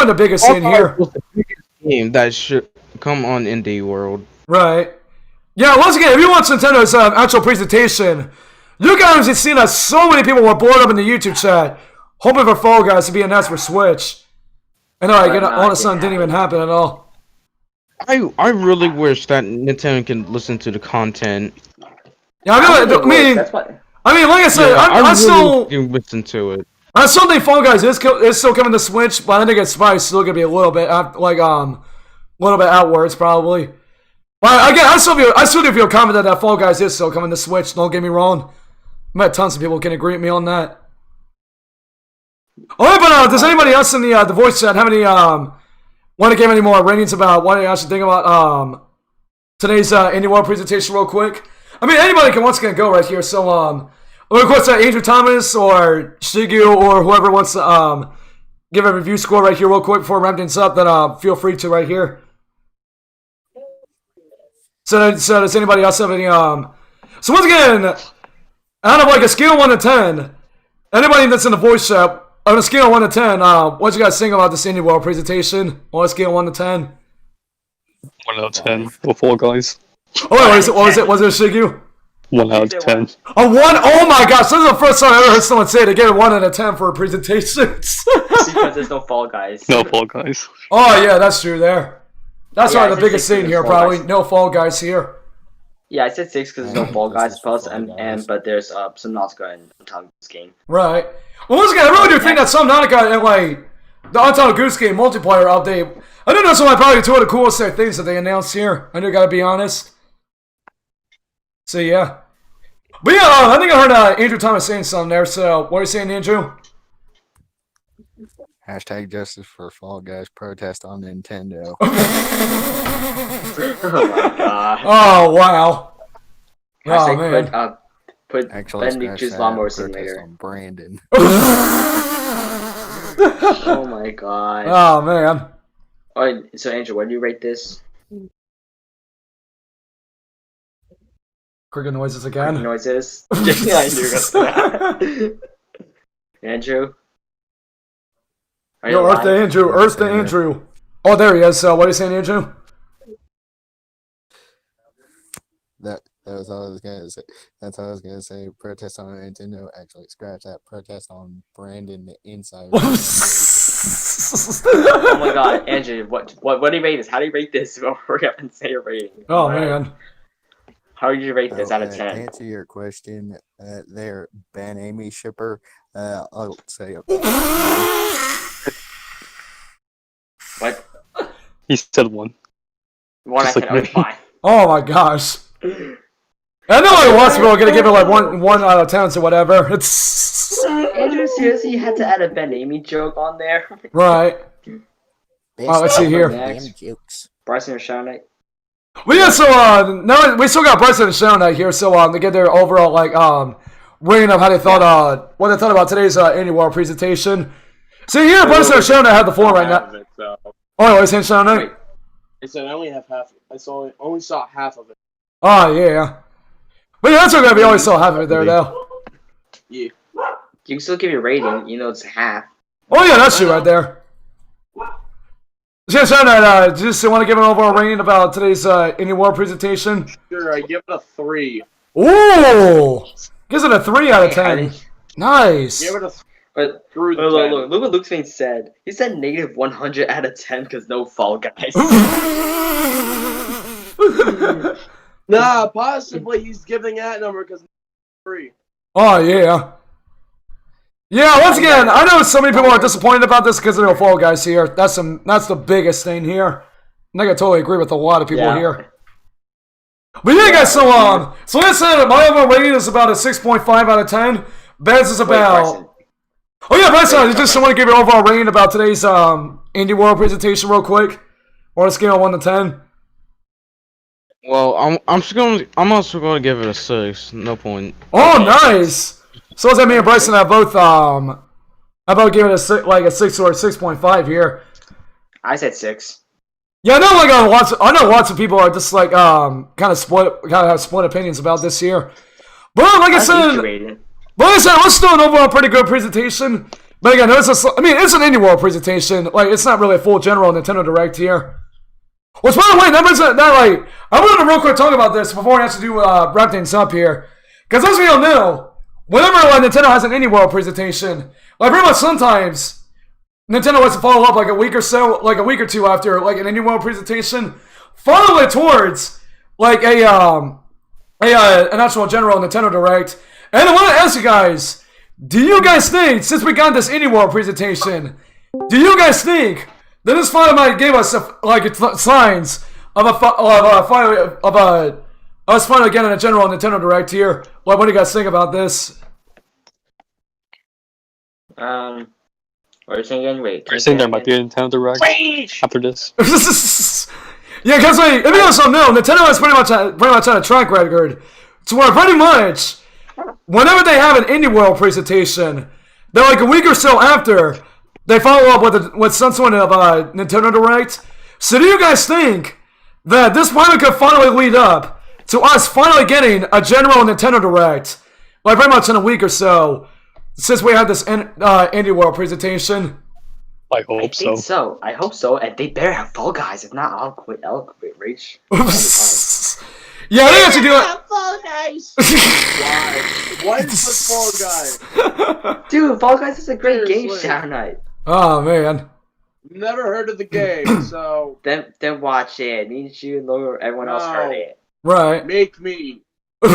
of the biggest thing here. Was the biggest game that should come on Indie World. Right. Yeah, once again, if you watch Nintendo's actual presentation, you guys have seen that so many people were bored up in the YouTube chat, hoping for Fall Guys to be announced for Switch. And all of a sudden, didn't even happen at all. I really wish that Nintendo can listen to the content. Yeah, I mean, like I said, I still do listen to it. I still think Fall Guys is still coming to Switch, but I think it's probably still gonna be a little bit outwards probably. But again, I still do feel confident that Fall Guys is still coming to Switch. Don't get me wrong. I bet tons of people can agree with me on that. Alright, but does anybody else in the voice chat have any want to give any more ratings about what you actually think about today's Indie World presentation real quick? I mean, anybody can once again go right here. So Or of course, Andrew Thomas or Shigu or whoever wants to give a review score right here real quick before wrapping things up, then feel free to right here. So does anybody else have any So once again, out of like a scale of 1 to 10, anybody that's in the voice chat, on a scale of 1 to 10, what you guys think about this Indie World presentation? On a scale of 1 to 10. 1 out of 10 for Fall Guys. Oh wait, what was it, Shigu? 1 out of 10. A 1? Oh my gosh, this is the first time I ever heard someone say they gave it 1 out of 10 for a presentation. Because there's no Fall Guys. No Fall Guys. Oh yeah, that's true there. That's Yeah, probably I the said biggest 6 thing because here, Fall probably. Guys. No Fall Guys here. Yeah, I said 6 because there's no Fall Guys plus, Fall Guys. and but there's Subnautica and Untitled Goose game. Right. Well, once again, I really do think that Subnautica and like the Untitled Goose game multiplayer update, I think that's one of probably two of the coolest things that they announced here. I do gotta be honest. So yeah. But yeah, I think I heard Andrew Thomas saying something there. So what are you saying, Andrew? Hashtag justice for Fall Guys protest on Nintendo. Oh my god. Oh wow. Oh Hashtag man. put Actually, Ben scratch Choose that, Lawnmower protest Simulator. on Brandon. Oh my god. Oh man. Alright, so Andrew, what do you rate this? Cricket noises again. Noises? Yeah, I knew that. Andrew? Are you Yo, Earth alive? to Andrew. Earth to Andrew. Oh, there he is. So what are you saying, Andrew? That was all I was gonna say. That's all I was gonna say. Protest on Nintendo. Actually, scratch that. Protest on Brandon the Inside. Oh my god, Andrew, what do you rate this? How do you rate this? Hurry up and say your rating. Oh man. How would you rate this out of To 10? answer your question, there, Ben Amy shipper. I'll say a What? He said 1. 1 out Just of like 10, okay, me. fine. Oh my gosh. I know like lots of people are gonna give it like one out of 10 or whatever. It's Andrew, seriously, you had to add a Ben Amy joke on there? right. Oh, let's see here. Next. jokes. Bryson or Shawnee? Well, yeah. So now we still got Bryson and Sharon out here. So to get their overall like rating of how they thought what they thought about today's Indie World presentation. So here, Bryson and Sharon have the floor right now. Oh, what are you saying, Sharon? Wait. I said I only have half. Only saw half of it. Oh yeah. But yeah, that's okay. We always saw half of it there though. Yeah. You can still give your rating, you know it's half. Oh yeah, that's you right there. Just want to give an overall rating about today's Indie World presentation. Sure, I give it a 3. Ooh, gives it a 3 out of 10. Nice. Give it a But through the look what Luke's said. He said negative 100 out of 10 because no Fall Guys. Nah, possibly he's giving that number because 3. Oh yeah. Yeah, once again, I know so many people are disappointed about this because of no Fall Guys here. That's the biggest thing here. And I can totally agree with a lot of people Yeah. here. But yeah, guys, so like I said, my overall rating is about a 6.5 out of 10. Ben's is about... Bryson. Oh yeah, Bryson, I just want to give you an overall rating about today's Indie World presentation real quick. On a scale of 1 to 10. Well, I'm also going to give it a 6. No point. Oh, nice! So does that mean Bryson and I both give it a 6 or a 6.5 here? I said 6. Yeah, I know lots of people are just like kind of have split opinions about this here. But like I said, let's still an overall pretty good presentation. But again, it's an Indie World presentation. Like it's not really a full general Nintendo Direct here. Which, by the way, I wanted to real quick talk about this before I actually do wrap things up here. Because as we all know, whenever Nintendo has an Indie World presentation, like pretty much sometimes Nintendo has to follow up like a week or two after like an Indie World presentation, follow it towards like an actual general Nintendo Direct. And I want to ask you guys, do you guys think, since we got this Indie World presentation, do you guys think that this finally might give us signs of us finally getting a general Nintendo Direct here? What do you guys think about this? What are you saying again? Wait. You're saying there might be a Nintendo Direct after this? Yeah, because if you also know, Nintendo has pretty much had a track record to where pretty much whenever they have an Indie World presentation, they're like a week or so after, they follow up with some sort of Nintendo Direct. So do you guys think that this probably could finally lead up to us finally getting a general Nintendo Direct, like pretty much in a week or so, since we had this Indie World presentation? I hope I think so. I hope so. And they better have Fall Guys. If not, I'll quit Rage. Yeah, they actually do it. Fall Guys. Why? Why is this Fall Guy? Dude, Fall Guys is a great game, Seriously. Shadow Knight. Oh man. Never heard of the game, so Then watch it. Me, you, and Logan, everyone else heard it. Right. make me. Oh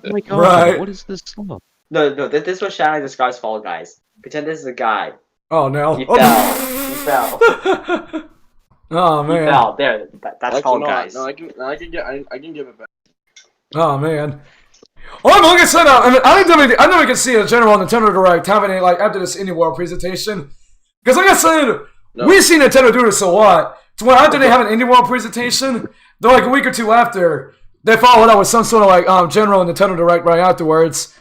my god, Right. what is this song? No, this is what Shadow Knight describes Fall Guys. Pretend this is a guy. Oh no. He fell. He fell. Oh He man. fell. There. That's Fall No, Guys. no, I can give it back. Oh man. Oh, like I said, I know we can see a general Nintendo Direct happening like after this Indie World presentation. Because like I said, we see Nintendo do this a lot. To where after they have an Indie World presentation, they're like a week or two after, they follow it up with some sort of like general Nintendo Direct right afterwards.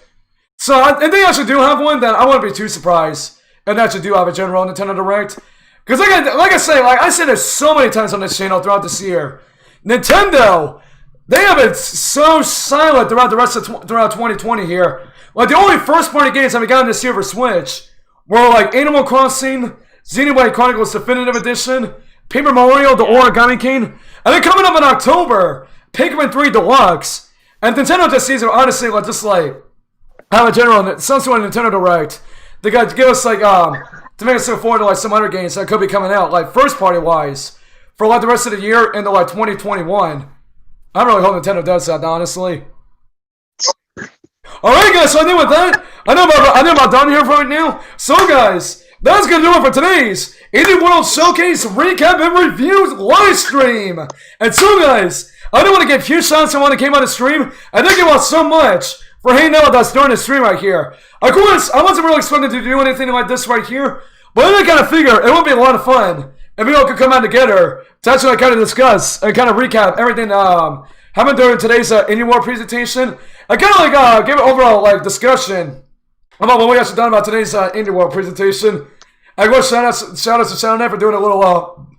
So if they actually do have one, then I wouldn't be too surprised if they actually do have a general Nintendo Direct. Because like I say this so many times on this channel throughout this year, Nintendo, they have been so silent throughout the rest of throughout 2020 here. Like the only first-party games that we got this year for Switch were like Animal Crossing, Xenoblade Chronicles Definitive Edition, Paper Mario: The Origami King, and then coming up in October, Pikmin 3 Deluxe. And Nintendo just seems to honestly just like have a general some sort of Nintendo Direct. They got to give us like to make us look forward to like some other games that could be coming out like first-party wise for like the rest of the year into like 2021. I really hope Nintendo does that, honestly. Alright guys, so I think with that, I know about done here for right now. So guys, that's gonna do it for today's Indie World Showcase Recap and Reviews live stream. And so guys, I do want to give huge shout outs to everyone that came on the stream. And thank you all so much for hanging out with us during the stream right here. Of course, I wasn't really expecting to do anything like this right here, but I kind of figure it would be a lot of fun if we all could come out together to actually kind of discuss and kind of recap everything happened during today's Indie World presentation. I kind of like give an overall like discussion about what we actually done about today's Indie World presentation. I go shout outs to Shadow Knight for doing a little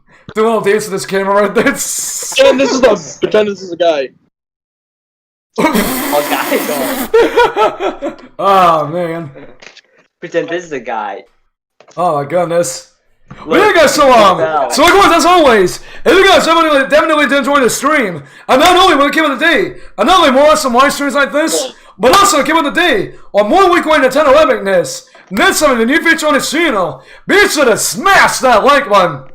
dance to this camera right there. Pretend this is a guy. Oh, guy. Oh man. Pretend this is a guy. Oh my goodness. Look, Well, yeah, guys, so of course, as always, if you guys definitely did enjoy the stream, and not only will it keep on the day, and not only more awesome live streams like this, but also keep on the day on more weekly Nintendo epicness, next time in the new feature on this channel, be sure to smash that like button.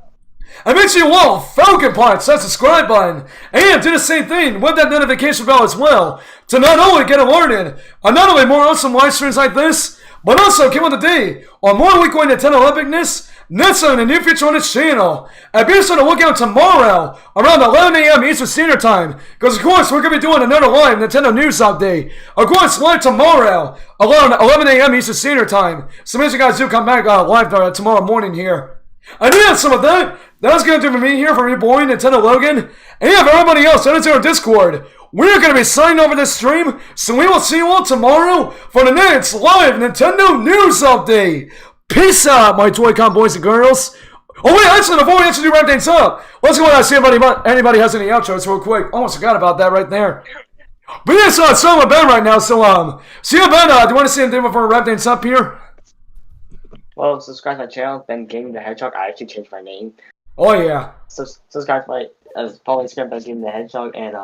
And make sure you all Falcon Punch that subscribe button, and do the same thing with that notification bell as well, to not only get alerted on not only more awesome live streams like this, but also keep on the day on more weekly Nintendo epicness, next time in the new feature on this channel. And be sure to look out tomorrow around 11 a.m. Eastern Standard Time, because of course we're going to be doing another live Nintendo News update. Of course, live tomorrow around 11 a.m. Eastern Standard Time. So make sure you guys do come back live tomorrow morning here. And yeah, some of that's going to do for me here from your boy Nintendo Logan. And yeah, for everybody else that is in our Discord, we're going to be signing over this stream, so we will see you all tomorrow for the next live Nintendo News update. Peace out, my Joy-Con boys and girls. Oh wait, actually, before we actually do wrap things up, let's go and see if anybody has any outros real quick. Almost forgot about that right there. But yeah, so it's with Ben right now, so see you, Ben. Do you want to see anything before we wrap things up here? Well, subscribe to my channel, Ben Gaming the Hedgehog. I actually changed my name. Oh yeah. So subscribe to my follow Instagram, Ben Gaming the Hedgehog, and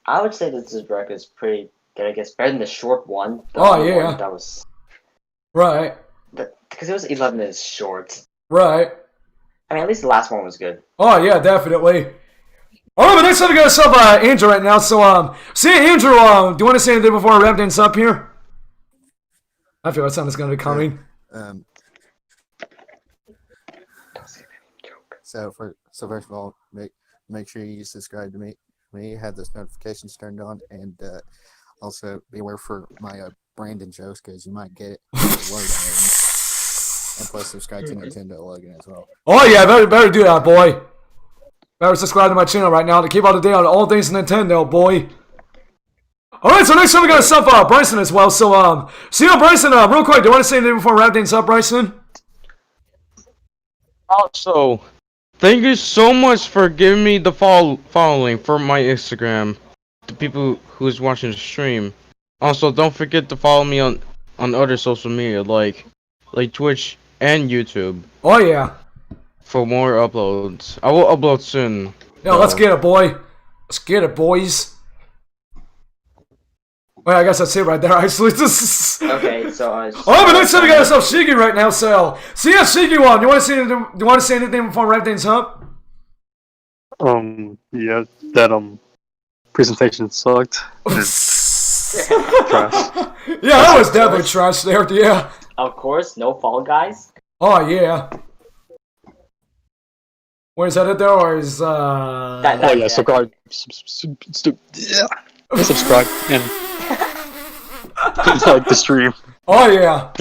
I would say that this direct is pretty good. I guess better than the short one. Oh yeah. One that was right. Because it was 11 minutes short. Right. I mean, at least the last one was good. Oh yeah, definitely. Alright, but next time we got ourselves Andrew right now. So see Andrew. Do you want to say anything before I wrap things up here? I feel like something's gonna be coming. So first of all, make sure you subscribe to me. Have those notifications turned on, and also be aware for my Brandon jokes, because you might get it. And plus subscribe to Nintendo Logan as well. Oh yeah, better do that, boy. Better subscribe to my channel right now to keep up to date on all things Nintendo, boy. Alright, so next time we got yourself Bryson as well. So, Bryson, real quick, do you want to say anything before we wrap things up, Bryson? Also, thank you so much for giving me the following for my Instagram. The people who's watching the stream. Also, don't forget to follow me on other social media like Twitch and YouTube. Oh yeah. For more uploads. I will upload soon. Yeah, let's get it, boy. Let's get it, boys. Well, I guess that's it right there, actually. Okay, so oh, but next time we got ourselves Shiggy right now, so yeah, Shiggy one. You want to say anything before we wrap things up? Yeah, that presentation sucked. Trash. Trash. Yeah, that was definitely trash there, yeah. Of course, no Fall Guys. Oh yeah. Where's that it there, or is Oh yeah, subscribe. Yeah. Subscribe and like the stream. Oh yeah.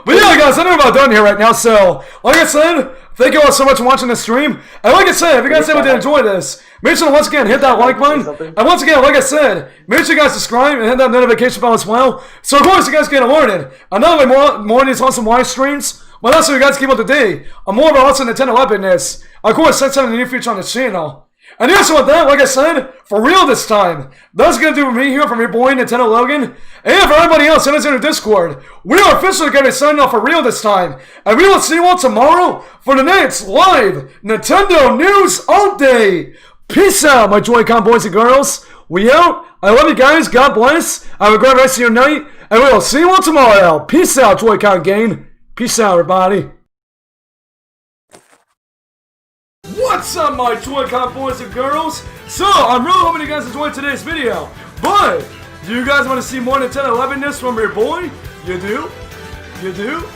But yeah, guys, I know we're about done here right now, so like I said, thank you all so much for watching the stream. And like I said, if you guys ever did enjoy this, make sure to once again hit that like button. And once again, like I said, make sure you guys subscribe and hit that notification bell as well. So of course you guys get alerted. Another more of these awesome live streams. But also you guys keep up to date on more of our awesome Nintendo epicness. Of course, that's something in the near future on this channel. And also with that, like I said, for real this time, that's going to do for me here from your boy Nintendo Logan. And for everybody else in our Discord, we are officially going to be signing off for real this time. And we will see you all tomorrow for the next live Nintendo News Update. Peace out, my Joy-Con boys and girls. We out. I love you guys. God bless. Have a great rest of your night. And we will see you all tomorrow. Peace out, Joy-Con gang. Peace out, everybody. What's up, my Joy-Con boys and girls? So, I'm really hoping you guys enjoyed today's video. But, do you guys want to see more Nintendo 11ness from your boy? You do? You do?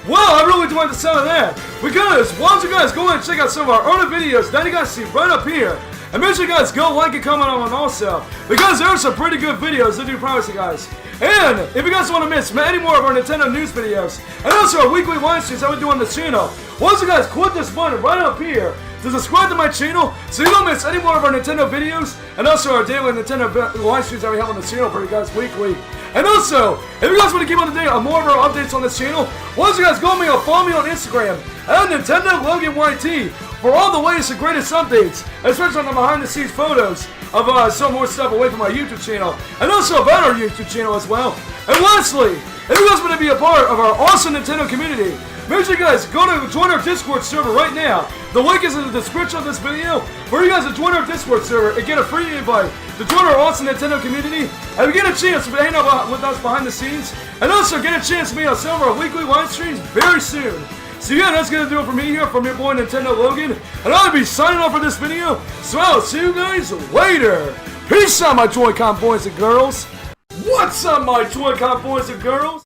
Well, I really do like the sound of that. Because, why don't you guys go ahead and check out some of our other videos that you guys see right up here. And make sure you guys go like and comment on them also. Because there are some pretty good videos that do promise you guys. And if you guys want to miss any more of our Nintendo news videos, and also our weekly live streams that we do on this channel, once you guys click this button right up here to subscribe to my channel so you don't miss any more of our Nintendo videos, and also our daily Nintendo live streams that we have on the channel for you guys weekly. And also, if you guys want to keep up to date on more of our updates on this channel, once you guys go me or follow me on Instagram at Nintendo Logan YT for all the latest and greatest updates, especially on the behind the scenes photos of some more stuff away from our YouTube channel, and also about our YouTube channel as well. And lastly, if you guys want to be a part of our awesome Nintendo community, make sure you guys go to join our Discord server right now. The link is in the description of this video for you guys to join our Discord server and get a free invite to join our awesome Nintendo community, and get a chance to hang out with us behind the scenes, and also get a chance to be on some of our weekly live streams very soon. So yeah, that's going to do it for me here from your boy Nintendo Logan, and I'll be signing off for this video, so I'll see you guys later. Peace out, my Joy-Con boys and girls. What's up, my Joy-Con boys and girls?